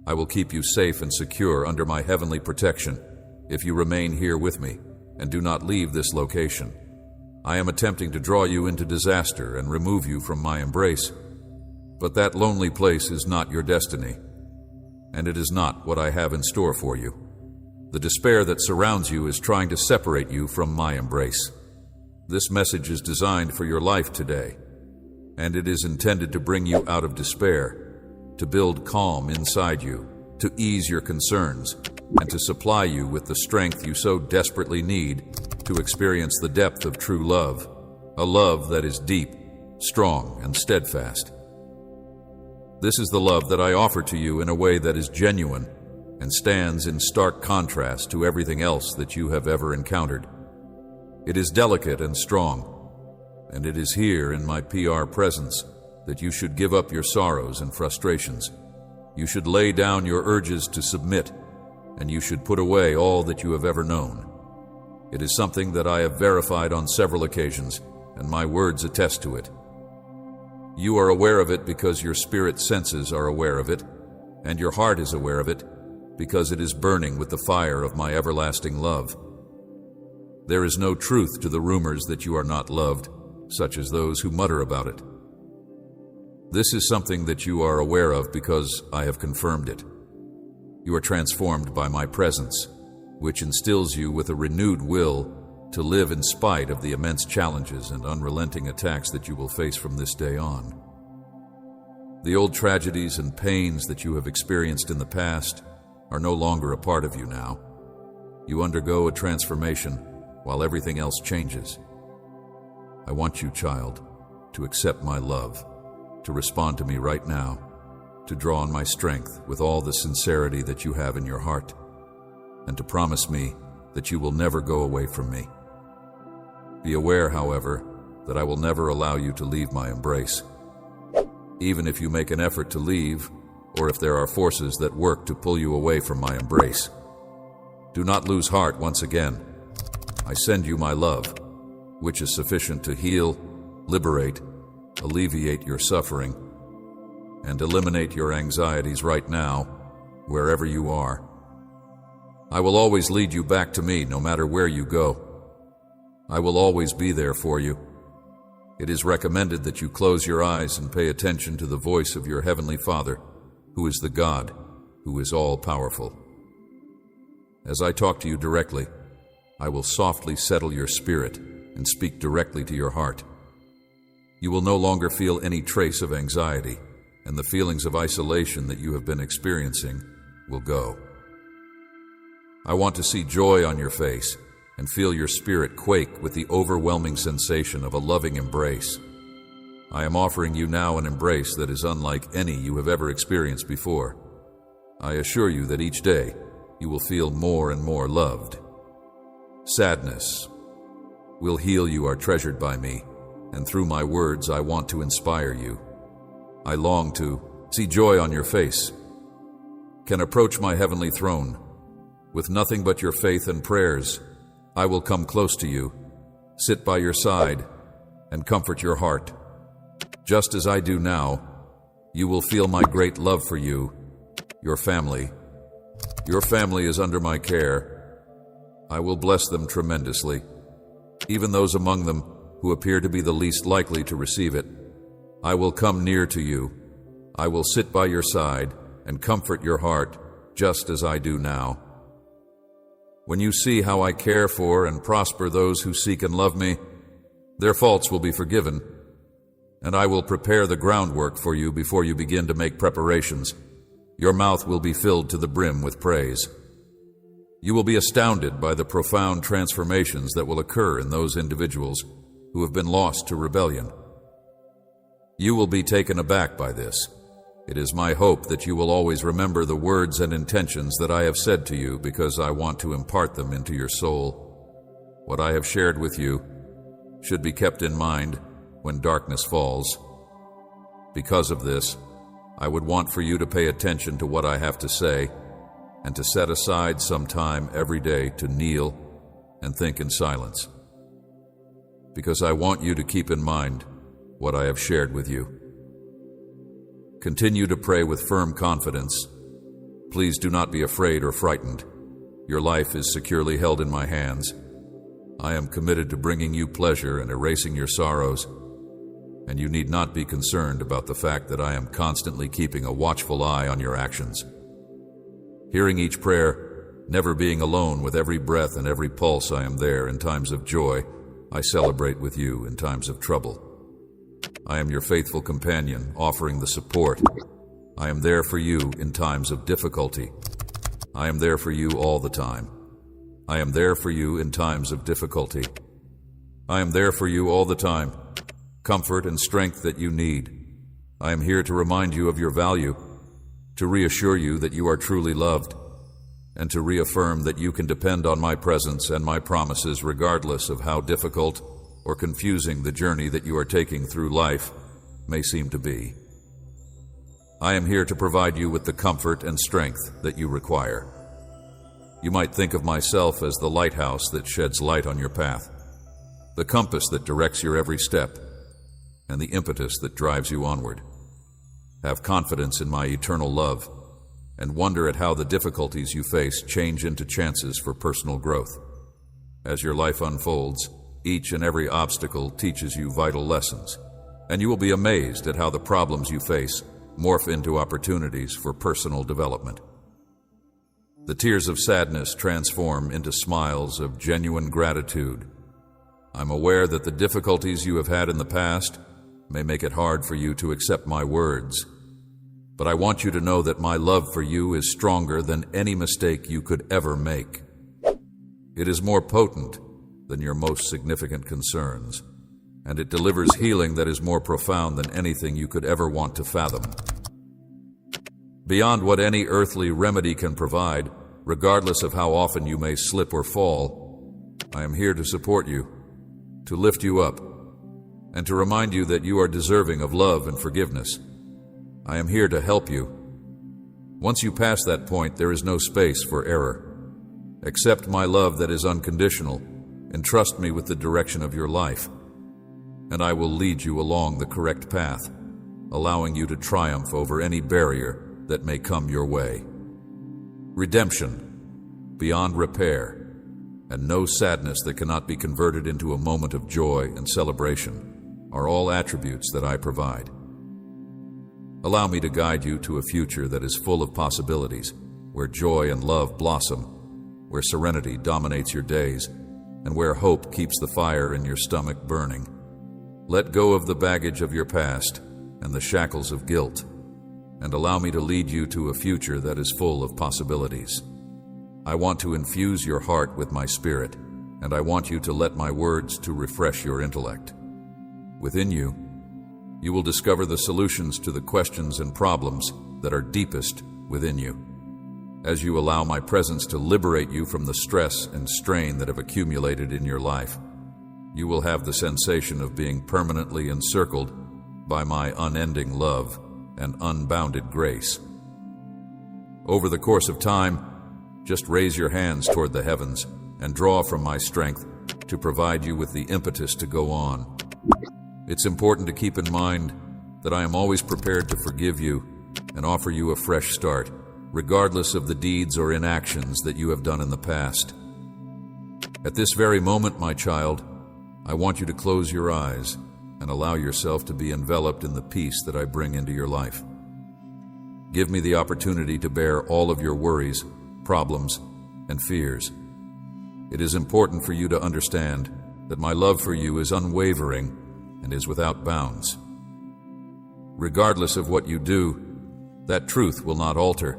I will keep you safe and secure under my heavenly protection if you remain here with me and do not leave this location. I am attempting to draw you into disaster and remove you from my embrace, but that lonely place is not your destiny, and it is not what I have in store for you. The despair that surrounds you is trying to separate you from my embrace. This message is designed for your life today, and it is intended to bring you out of despair, to build calm inside you, to ease your concerns, and to supply you with the strength you so desperately need to experience the depth of true love, a love that is deep, strong, and steadfast. This is the love that I offer to you in a way that is genuine and stands in stark contrast to everything else that you have ever encountered. It is delicate and strong, and it is here in my PR presence that you should give up your sorrows and frustrations. You should lay down your urges to submit, and you should put away all that you have ever known. It is something that I have verified on several occasions, and my words attest to it. You are aware of it because your spirit senses are aware of it, and your heart is aware of it because it is burning with the fire of my everlasting love. There is no truth to the rumors that you are not loved, such as those who mutter about it. This is something that you are aware of because I have confirmed it. You are transformed by my presence, which instills you with a renewed will to live in spite of the immense challenges and unrelenting attacks that you will face from this day on. The old tragedies and pains that you have experienced in the past are no longer a part of you now. You undergo a transformation while everything else changes. I want you, child, to accept my love, to respond to me right now, to draw on my strength with all the sincerity that you have in your heart, and to promise me that you will never go away from me. Be aware, however, that I will never allow you to leave my embrace. Even if you make an effort to leave, or if there are forces that work to pull you away from my embrace, do not lose heart once again. I send you my love, which is sufficient to heal, liberate, alleviate your suffering, and eliminate your anxieties right now, wherever you are. I will always lead you back to me no matter where you go. I will always be there for you. It is recommended that you close your eyes and pay attention to the voice of your Heavenly Father, who is the God who is all-powerful. As I talk to you directly, I will softly settle your spirit and speak directly to your heart. You will no longer feel any trace of anxiety, and the feelings of isolation that you have been experiencing will go. I want to see joy on your face and feel your spirit quake with the overwhelming sensation of a loving embrace. I am offering you now an embrace that is unlike any you have ever experienced before. I assure you that each day you will feel more and more loved. Sadness will heal you are treasured by me, and through my words I want to inspire you. I long to see joy on your face, can approach my heavenly throne. With nothing but your faith and prayers, I will come close to you, sit by your side, and comfort your heart. Just as I do now, you will feel my great love for you, your family. Your family is under my care. I will bless them tremendously, even those among them who appear to be the least likely to receive it. I will come near to you. I will sit by your side and comfort your heart, just as I do now. When you see how I care for and prosper those who seek and love me, their faults will be forgiven, and I will prepare the groundwork for you before you begin to make preparations. Your mouth will be filled to the brim with praise. You will be astounded by the profound transformations that will occur in those individuals who have been lost to rebellion. You will be taken aback by this. It is my hope that you will always remember the words and intentions that I have said to you, because I want to impart them into your soul. What I have shared with you should be kept in mind when darkness falls. Because of this, I would want for you to pay attention to what I have to say and to set aside some time every day to kneel and think in silence. Because I want you to keep in mind what I have shared with you. Continue to pray with firm confidence. Please do not be afraid or frightened. Your life is securely held in my hands. I am committed to bringing you pleasure and erasing your sorrows, and you need not be concerned about the fact that I am constantly keeping a watchful eye on your actions. Hearing each prayer, never being alone with every breath and every pulse, I am there in times of joy. I celebrate with you in times of trouble. I am your faithful companion, offering the support. I am there for you in times of difficulty. I am there for you all the time. I am there for you in times of difficulty. I am there for you all the time. Comfort and strength that you need. I am here to remind you of your value, to reassure you that you are truly loved, and to reaffirm that you can depend on my presence and my promises regardless of how difficult or confusing the journey that you are taking through life may seem to be. I am here to provide you with the comfort and strength that you require. You might think of myself as the lighthouse that sheds light on your path, the compass that directs your every step, and the impetus that drives you onward. Have confidence in my eternal love, and wonder at how the difficulties you face change into chances for personal growth. As your life unfolds, each and every obstacle teaches you vital lessons, and you will be amazed at how the problems you face morph into opportunities for personal development. The tears of sadness transform into smiles of genuine gratitude. I'm aware that the difficulties you have had in the past may make it hard for you to accept my words, but I want you to know that my love for you is stronger than any mistake you could ever make. It is more potent than your most significant concerns, and it delivers healing that is more profound than anything you could ever want to fathom. Beyond what any earthly remedy can provide, regardless of how often you may slip or fall, I am here to support you, to lift you up, and to remind you that you are deserving of love and forgiveness. I am here to help you. Once you pass that point, there is no space for error. Accept my love that is unconditional, and trust me with the direction of your life, and I will lead you along the correct path, allowing you to triumph over any barrier that may come your way. Redemption, beyond repair, and no sadness that cannot be converted into a moment of joy and celebration are all attributes that I provide. Allow me to guide you to a future that is full of possibilities, where joy and love blossom, where serenity dominates your days, and where hope keeps the fire in your stomach burning. Let go of the baggage of your past and the shackles of guilt, and allow me to lead you to a future that is full of possibilities. I want to infuse your heart with my spirit, and I want you to let my words to refresh your intellect. Within you, you will discover the solutions to the questions and problems that are deepest within you. As you allow my presence to liberate you from the stress and strain that have accumulated in your life, you will have the sensation of being permanently encircled by my unending love and unbounded grace. Over the course of time, just raise your hands toward the heavens and draw from my strength to provide you with the impetus to go on. It's important to keep in mind that I am always prepared to forgive you and offer you a fresh start, regardless of the deeds or inactions that you have done in the past. At this very moment, my child, I want you to close your eyes and allow yourself to be enveloped in the peace that I bring into your life. Give me the opportunity to bear all of your worries, problems, and fears. It is important for you to understand that my love for you is unwavering and is without bounds. Regardless of what you do, that truth will not alter.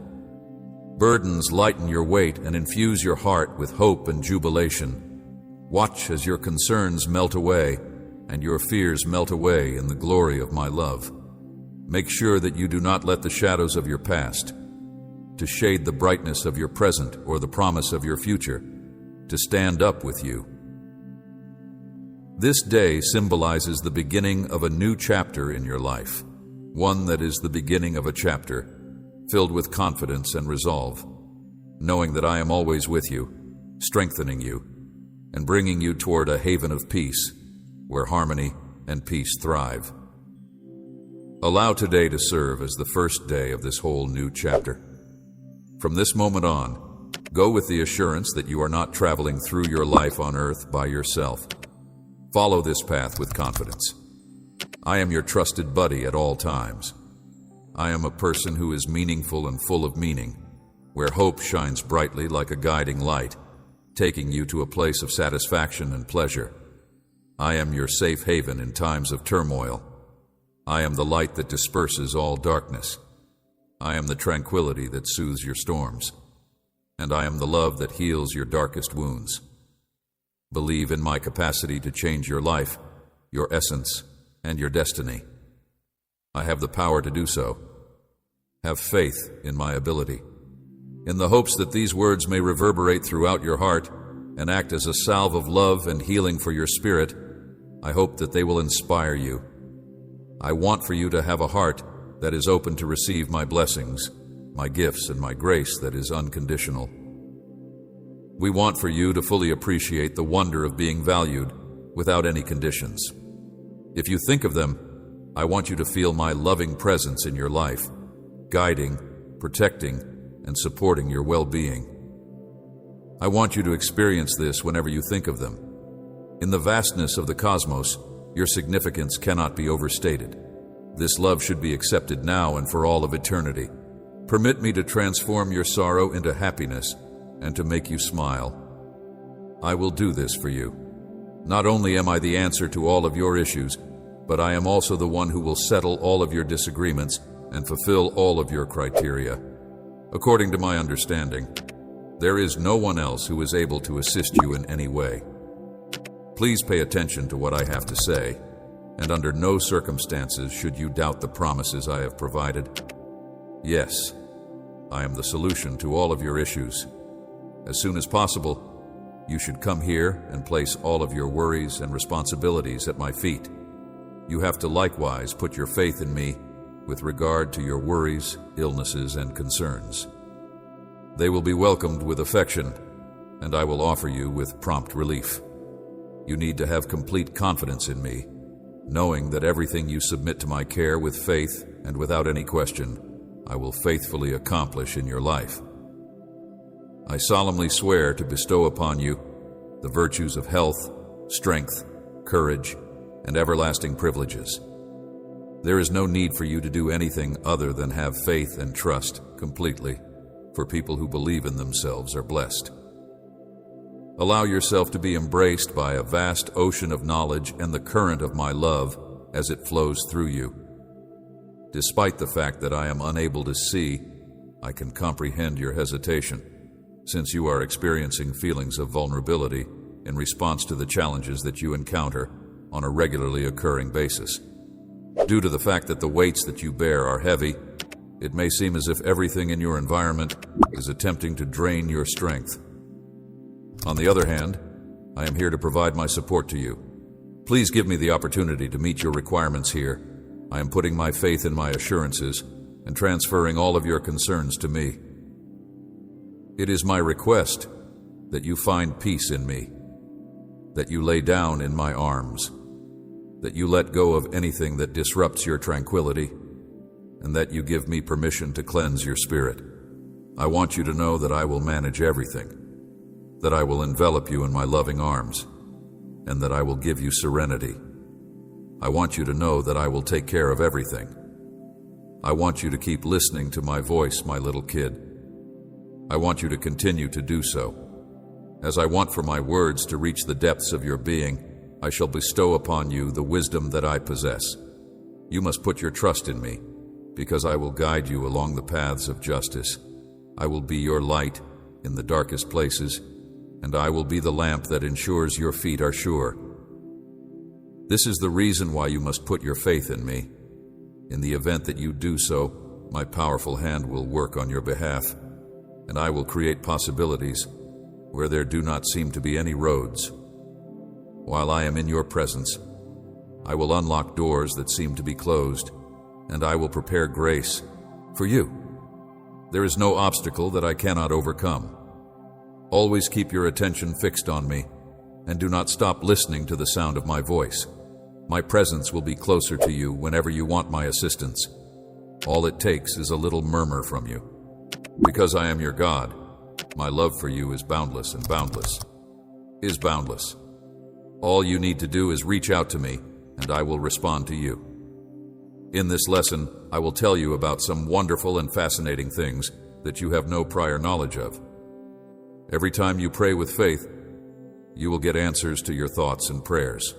Burdens lighten your weight and infuse your heart with hope and jubilation. Watch as your concerns melt away and your fears melt away in the glory of my love. Make sure that you do not let the shadows of your past to shade the brightness of your present or the promise of your future to stand up with you. This day symbolizes the beginning of a new chapter in your life, one that is the beginning of a chapter filled with confidence and resolve, knowing that I am always with you, strengthening you, and bringing you toward a haven of peace where harmony and peace thrive. Allow today to serve as the first day of this whole new chapter. From this moment on, go with the assurance that you are not traveling through your life on earth by yourself. Follow this path with confidence. I am your trusted buddy at all times. I am a person who is meaningful and full of meaning, where hope shines brightly like a guiding light, taking you to a place of satisfaction and pleasure. I am your safe haven in times of turmoil. I am the light that disperses all darkness. I am the tranquility that soothes your storms. And I am the love that heals your darkest wounds. Believe in my capacity to change your life, your essence, and your destiny. I have the power to do so. Have faith in my ability. In the hopes that these words may reverberate throughout your heart and act as a salve of love and healing for your spirit, I hope that they will inspire you. I want for you to have a heart that is open to receive my blessings, my gifts, and my grace that is unconditional. We want for you to fully appreciate the wonder of being valued without any conditions. If you think of them, I want you to feel my loving presence in your life, guiding, protecting, and supporting your well-being. I want you to experience this whenever you think of them. In the vastness of the cosmos, your significance cannot be overstated. This love should be accepted now and for all of eternity. Permit me to transform your sorrow into happiness and to make you smile. I will do this for you. Not only am I the answer to all of your issues, but I am also the one who will settle all of your disagreements and fulfill all of your criteria. According to my understanding, there is no one else who is able to assist you in any way. Please pay attention to what I have to say, and under no circumstances should you doubt the promises I have provided. Yes, I am the solution to all of your issues. As soon as possible, you should come here and place all of your worries and responsibilities at my feet. You have to likewise put your faith in me with regard to your worries, illnesses, and concerns. They will be welcomed with affection, and I will offer you with prompt relief. You need to have complete confidence in me, knowing that everything you submit to my care with faith and without any question, I will faithfully accomplish in your life. I solemnly swear to bestow upon you the virtues of health, strength, courage, and everlasting privileges. There is no need for you to do anything other than have faith and trust completely, for people who believe in themselves are blessed. Allow yourself to be embraced by a vast ocean of knowledge and the current of my love as it flows through you. Despite the fact that I am unable to see, I can comprehend your hesitation, since you are experiencing feelings of vulnerability in response to the challenges that you encounter on a regularly occurring basis. Due to the fact that the weights that you bear are heavy, it may seem as if everything in your environment is attempting to drain your strength. On the other hand, I am here to provide my support to you. Please give me the opportunity to meet your requirements here. I am putting my faith in my assurances and transferring all of your concerns to me. It is my request that you find peace in me, that you lay down in my arms, that you let go of anything that disrupts your tranquility, and that you give me permission to cleanse your spirit. I want you to know that I will manage everything, that I will envelop you in my loving arms, and that I will give you serenity. I want you to know that I will take care of everything. I want you to keep listening to my voice, my little kid. I want you to continue to do so. As I want for my words to reach the depths of your being, I shall bestow upon you the wisdom that I possess. You must put your trust in me, because I will guide you along the paths of justice. I will be your light in the darkest places, and I will be the lamp that ensures your feet are sure. This is the reason why you must put your faith in me. In the event that you do so, my powerful hand will work on your behalf, and I will create possibilities where there do not seem to be any roads. While I am in your presence, I will unlock doors that seem to be closed, and I will prepare grace for you. There is no obstacle that I cannot overcome. Always keep your attention fixed on me, and do not stop listening to the sound of my voice. My presence will be closer to you whenever you want my assistance. All it takes is a little murmur from you. Because I am your God, my love for you is boundless, and boundless is boundless. All you need to do is reach out to me, and I will respond to you. In this lesson, I will tell you about some wonderful and fascinating things that you have no prior knowledge of. Every time you pray with faith, you will get answers to your thoughts and prayers.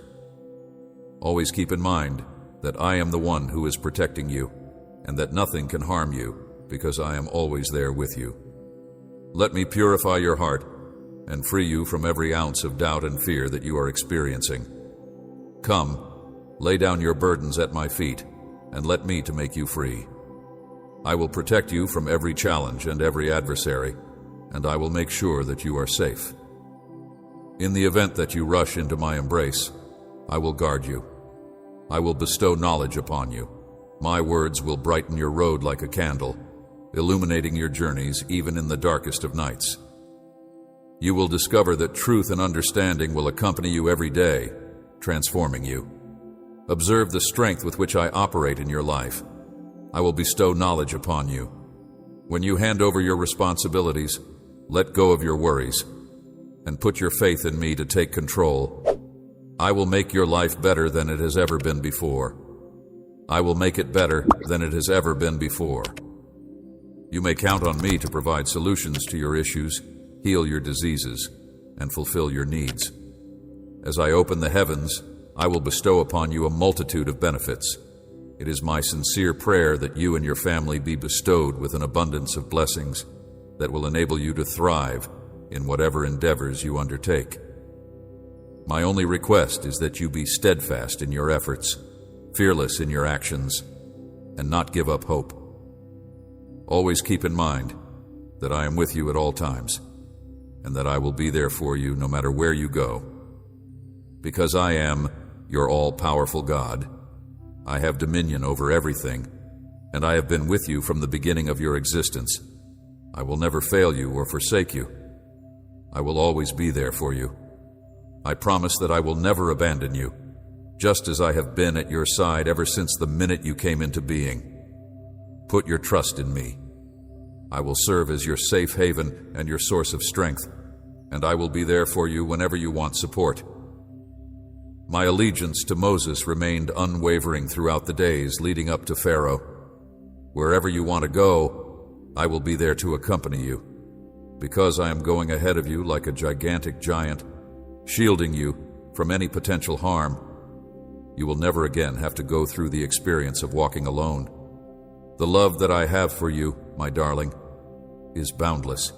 Always keep in mind that I am the one who is protecting you, and that nothing can harm you, because I am always there with you. Let me purify your heart and free you from every ounce of doubt and fear that you are experiencing. Come, lay down your burdens at my feet, and let me to make you free. I will protect you from every challenge and every adversary, and I will make sure that you are safe. In the event that you rush into my embrace, I will guard you. I will bestow knowledge upon you. My words will brighten your road like a candle, illuminating your journeys even in the darkest of nights. You will discover that truth and understanding will accompany you every day, transforming you. Observe the strength with which I operate in your life. I will bestow knowledge upon you. When you hand over your responsibilities, let go of your worries, and put your faith in me to take control. I will make your life better than it has ever been before. I will make it better than it has ever been before. You may count on me to provide solutions to your issues, heal your diseases, and fulfill your needs. As I open the heavens, I will bestow upon you a multitude of benefits. It is my sincere prayer that you and your family be bestowed with an abundance of blessings that will enable you to thrive in whatever endeavors you undertake. My only request is that you be steadfast in your efforts, fearless in your actions, and not give up hope. Always keep in mind that I am with you at all times, and that I will be there for you no matter where you go. Because I am your all-powerful God, I have dominion over everything, and I have been with you from the beginning of your existence. I will never fail you or forsake you. I will always be there for you. I promise that I will never abandon you, just as I have been at your side ever since the minute you came into being. Put your trust in me. I will serve as your safe haven and your source of strength, and I will be there for you whenever you want support. My allegiance to Moses remained unwavering throughout the days leading up to Pharaoh. Wherever you want to go, I will be there to accompany you. Because I am going ahead of you like a gigantic giant, shielding you from any potential harm, you will never again have to go through the experience of walking alone. The love that I have for you, my darling, is boundless.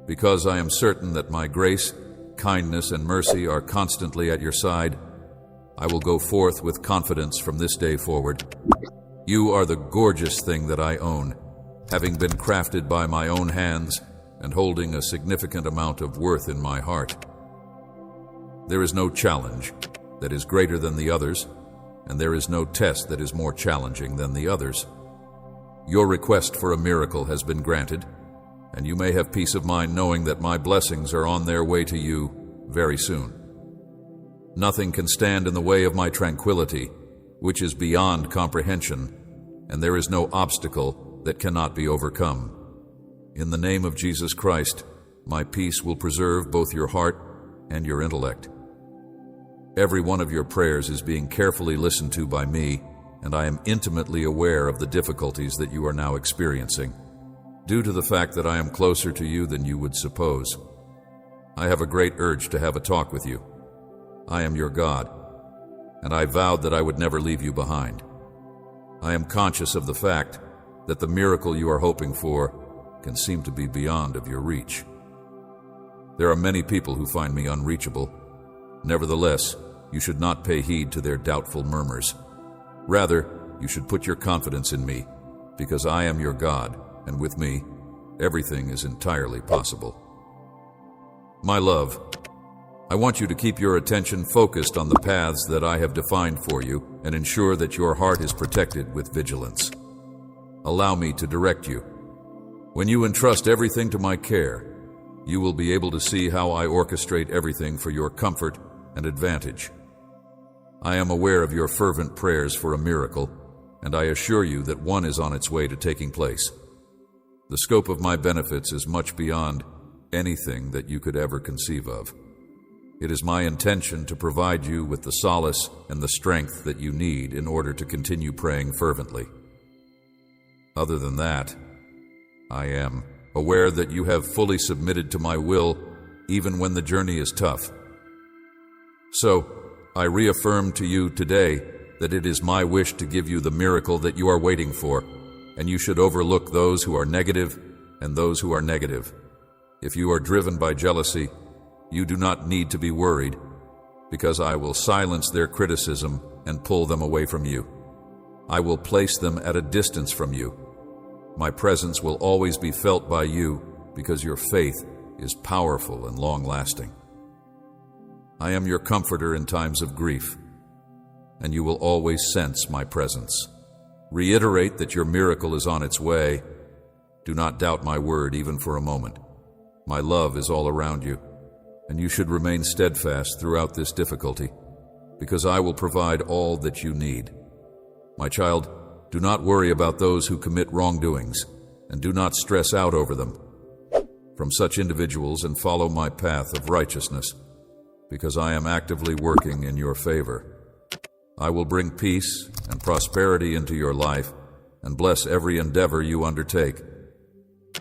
Because I am certain that my grace, kindness, and mercy are constantly at your side, I will go forth with confidence from this day forward. You are the gorgeous thing that I own, having been crafted by my own hands and holding a significant amount of worth in my heart. There is no challenge that is greater than the others, and there is no test that is more challenging than the others. Your request for a miracle has been granted, and you may have peace of mind knowing that my blessings are on their way to you very soon. Nothing can stand in the way of my tranquility, which is beyond comprehension, and there is no obstacle that cannot be overcome. In the name of Jesus Christ, my peace will preserve both your heart and your intellect. Every one of your prayers is being carefully listened to by me, and I am intimately aware of the difficulties that you are now experiencing, due to the fact that I am closer to you than you would suppose. I have a great urge to have a talk with you. I am your God, and I vowed that I would never leave you behind. I am conscious of the fact that the miracle you are hoping for can seem to be beyond of your reach. There are many people who find me unreachable. Nevertheless, you should not pay heed to their doubtful murmurs. Rather, you should put your confidence in me, because I am your God, and with me, everything is entirely possible. My love, I want you to keep your attention focused on the paths that I have defined for you and ensure that your heart is protected with vigilance. Allow me to direct you. When you entrust everything to my care, you will be able to see how I orchestrate everything for your comfort and advantage. I am aware of your fervent prayers for a miracle, and I assure you that one is on its way to taking place. The scope of my benefits is much beyond anything that you could ever conceive of. It is my intention to provide you with the solace and the strength that you need in order to continue praying fervently. Other than that, I am aware that you have fully submitted to my will even when the journey is tough. So, I reaffirm to you today that it is my wish to give you the miracle that you are waiting for, and you should overlook those who are negative and those who are negative. If you are driven by jealousy, you do not need to be worried, because I will silence their criticism and pull them away from you. I will place them at a distance from you. My presence will always be felt by you because your faith is powerful and long-lasting. I am your comforter in times of grief, and you will always sense my presence. Reiterate that your miracle is on its way. Do not doubt my word even for a moment. My love is all around you, and you should remain steadfast throughout this difficulty, because I will provide all that you need. My child, do not worry about those who commit wrongdoings, and do not stress out over them. From such individuals, and follow my path of righteousness, because I am actively working in your favor. I will bring peace and prosperity into your life, and bless every endeavor you undertake.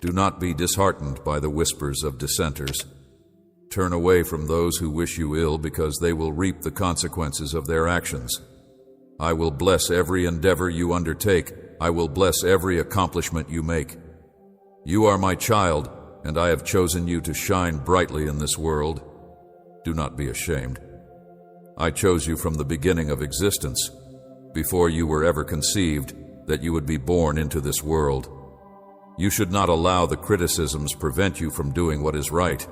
Do not be disheartened by the whispers of dissenters. Turn away from those who wish you ill, because they will reap the consequences of their actions. I will bless every endeavor you undertake. I will bless every accomplishment you make. You are my child, and I have chosen you to shine brightly in this world. Do not be ashamed. I chose you from the beginning of existence, before you were ever conceived, that you would be born into this world. You should not allow the criticisms prevent you from doing what is right.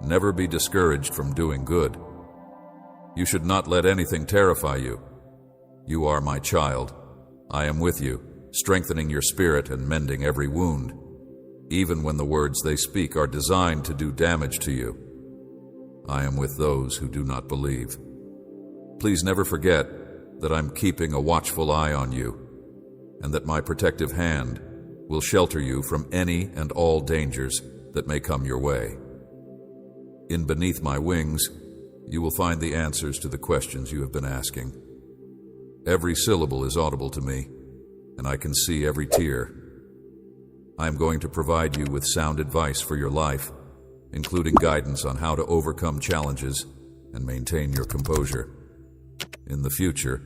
Never be discouraged from doing good. You should not let anything terrify you. You are my child. I am with you, strengthening your spirit and mending every wound, even when the words they speak are designed to do damage to you. I am with those who do not believe. Please never forget that I'm keeping a watchful eye on you, and that my protective hand will shelter you from any and all dangers that may come your way. In beneath my wings, you will find the answers to the questions you have been asking. Every syllable is audible to me, and I can see every tear. I am going to provide you with sound advice for your life, including guidance on how to overcome challenges and maintain your composure. In the future,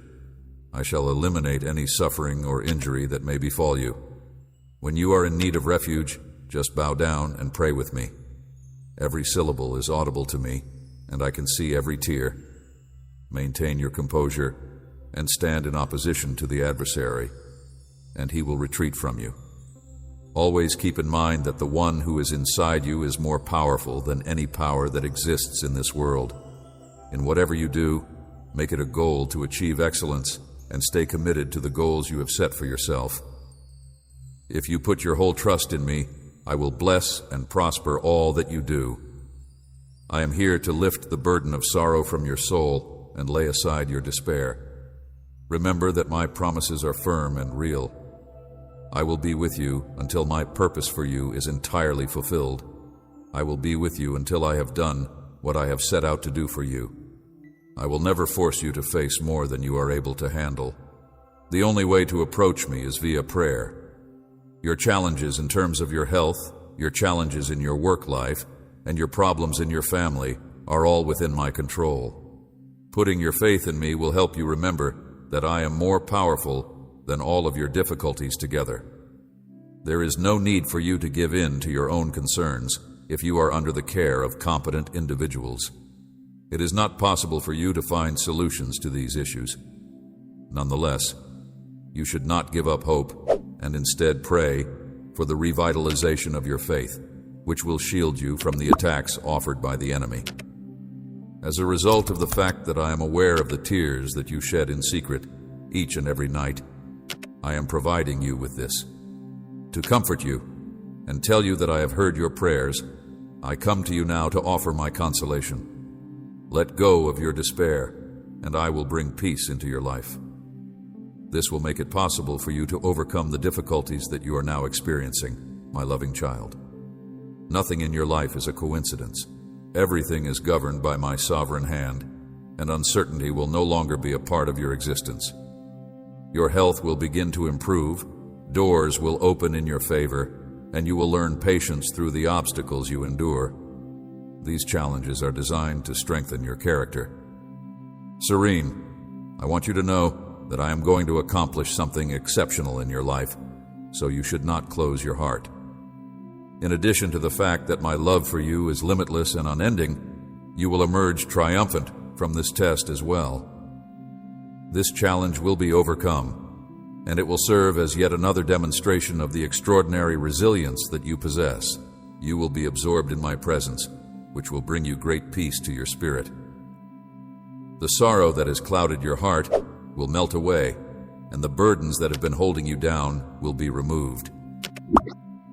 I shall eliminate any suffering or injury that may befall you. When you are in need of refuge, just bow down and pray with me. Every syllable is audible to me, and I can see every tear. Maintain your composure and stand in opposition to the adversary, and he will retreat from you. Always keep in mind that the one who is inside you is more powerful than any power that exists in this world. In whatever you do, make it a goal to achieve excellence and stay committed to the goals you have set for yourself. If you put your whole trust in me, I will bless and prosper all that you do. I am here to lift the burden of sorrow from your soul and lay aside your despair. Remember that my promises are firm and real. I will be with you until my purpose for you is entirely fulfilled. I will be with you until I have done what I have set out to do for you. I will never force you to face more than you are able to handle. The only way to approach me is via prayer. Your challenges in terms of your health, your challenges in your work life, and your problems in your family are all within my control. Putting your faith in me will help you remember that I am more powerful than all of your difficulties together. There is no need for you to give in to your own concerns if you are under the care of competent individuals. It is not possible for you to find solutions to these issues. Nonetheless, you should not give up hope and instead pray for the revitalization of your faith, which will shield you from the attacks offered by the enemy. As a result of the fact that I am aware of the tears that you shed in secret each and every night, I am providing you with this. To comfort you and tell you that I have heard your prayers, I come to you now to offer my consolation. Let go of your despair, and I will bring peace into your life. This will make it possible for you to overcome the difficulties that you are now experiencing, my loving child. Nothing in your life is a coincidence. Everything is governed by my sovereign hand, and uncertainty will no longer be a part of your existence. Your health will begin to improve, doors will open in your favor, and you will learn patience through the obstacles you endure. These challenges are designed to strengthen your character. Serene, I want you to know that I am going to accomplish something exceptional in your life, so you should not close your heart. In addition to the fact that my love for you is limitless and unending, you will emerge triumphant from this test as well. This challenge will be overcome, and it will serve as yet another demonstration of the extraordinary resilience that you possess. You will be absorbed in my presence, which will bring you great peace to your spirit. The sorrow that has clouded your heart will melt away, and the burdens that have been holding you down will be removed.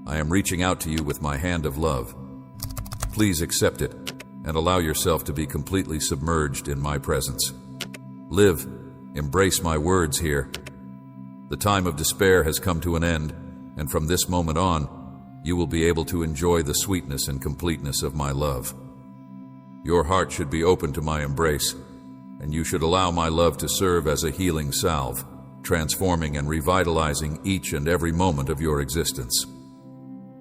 I am reaching out to you with my hand of love. Please accept it and allow yourself to be completely submerged in my presence. Live, embrace my words here. The time of despair has come to an end, and from this moment on, you will be able to enjoy the sweetness and completeness of my love. Your heart should be open to my embrace, and you should allow my love to serve as a healing salve, transforming and revitalizing each and every moment of your existence.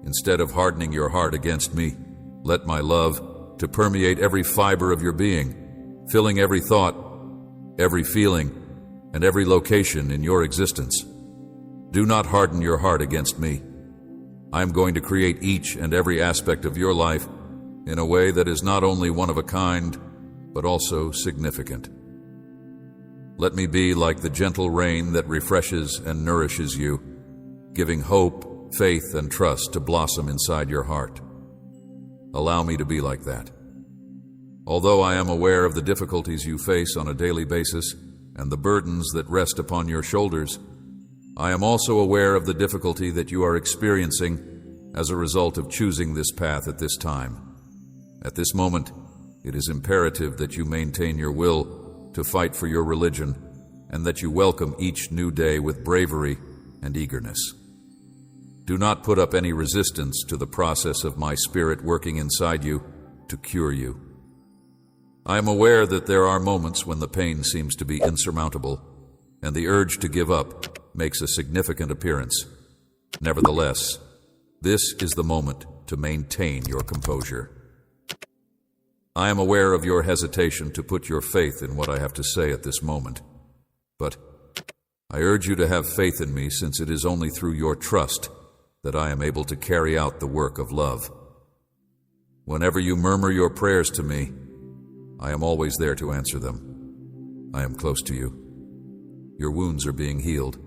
Instead of hardening your heart against me, let my love to permeate every fiber of your being, filling every thought, every feeling, and every location in your existence. Do not harden your heart against me. I am going to create each and every aspect of your life in a way that is not only one of a kind, but also significant. Let me be like the gentle rain that refreshes and nourishes you, giving hope, faith, and trust to blossom inside your heart. Allow me to be like that. Although I am aware of the difficulties you face on a daily basis and the burdens that rest upon your shoulders, I am also aware of the difficulty that you are experiencing as a result of choosing this path at this time. At this moment, it is imperative that you maintain your will to fight for your religion and that you welcome each new day with bravery and eagerness. Do not put up any resistance to the process of my Spirit working inside you to cure you. I am aware that there are moments when the pain seems to be insurmountable, and the urge to give up makes a significant appearance. Nevertheless, this is the moment to maintain your composure. I am aware of your hesitation to put your faith in what I have to say at this moment, but I urge you to have faith in me, since it is only through your trust that I am able to carry out the work of love. Whenever you murmur your prayers to me, I am always there to answer them. I am close to you. Your wounds are being healed,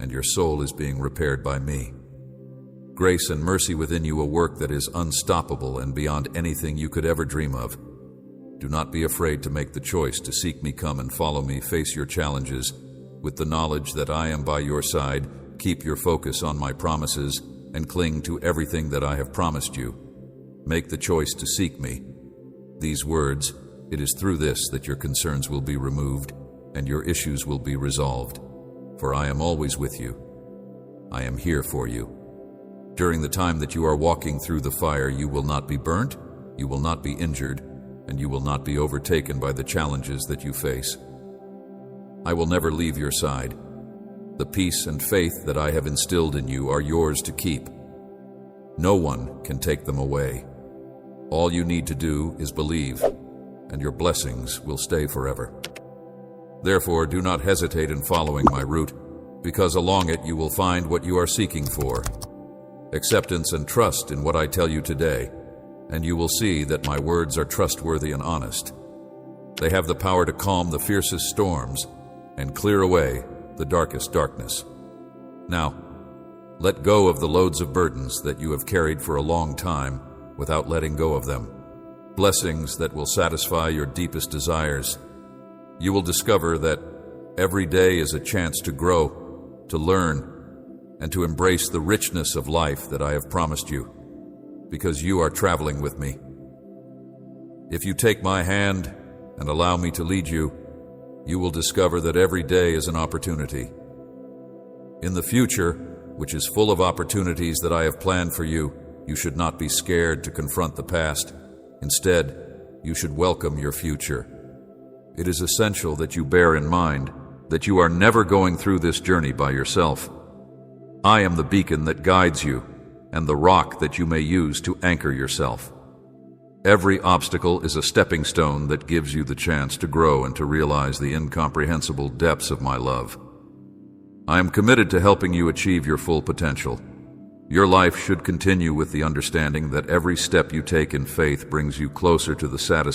and your soul is being repaired by me. Grace and mercy within you, a work that is unstoppable and beyond anything you could ever dream of. Do not be afraid to make the choice to seek me, come and follow me, face your challenges with the knowledge that I am by your side. Keep your focus on my promises and cling to everything that I have promised you. Make the choice to seek me. These words, it is through this that your concerns will be removed and your issues will be resolved. For I am always with you. I am here for you. During the time that you are walking through the fire, you will not be burnt, you will not be injured, and you will not be overtaken by the challenges that you face. I will never leave your side. The peace and faith that I have instilled in you are yours to keep. No one can take them away. All you need to do is believe, and your blessings will stay forever. Therefore, do not hesitate in following my route, because along it you will find what you are seeking for. Acceptance and trust in what I tell you today, and you will see that my words are trustworthy and honest. They have the power to calm the fiercest storms and clear away the darkest darkness. Now, let go of the loads of burdens that you have carried for a long time without letting go of them. Blessings that will satisfy your deepest desires. You will discover that every day is a chance to grow, to learn, and to embrace the richness of life that I have promised you, because you are traveling with me. If you take my hand and allow me to lead you, you will discover that every day is an opportunity. In the future, which is full of opportunities that I have planned for you, you should not be scared to confront the past. Instead, you should welcome your future. It is essential that you bear in mind that you are never going through this journey by yourself. I am the beacon that guides you and the rock that you may use to anchor yourself. Every obstacle is a stepping stone that gives you the chance to grow and to realize the incomprehensible depths of my love. I am committed to helping you achieve your full potential. Your life should continue with the understanding that every step you take in faith brings you closer to the satisfaction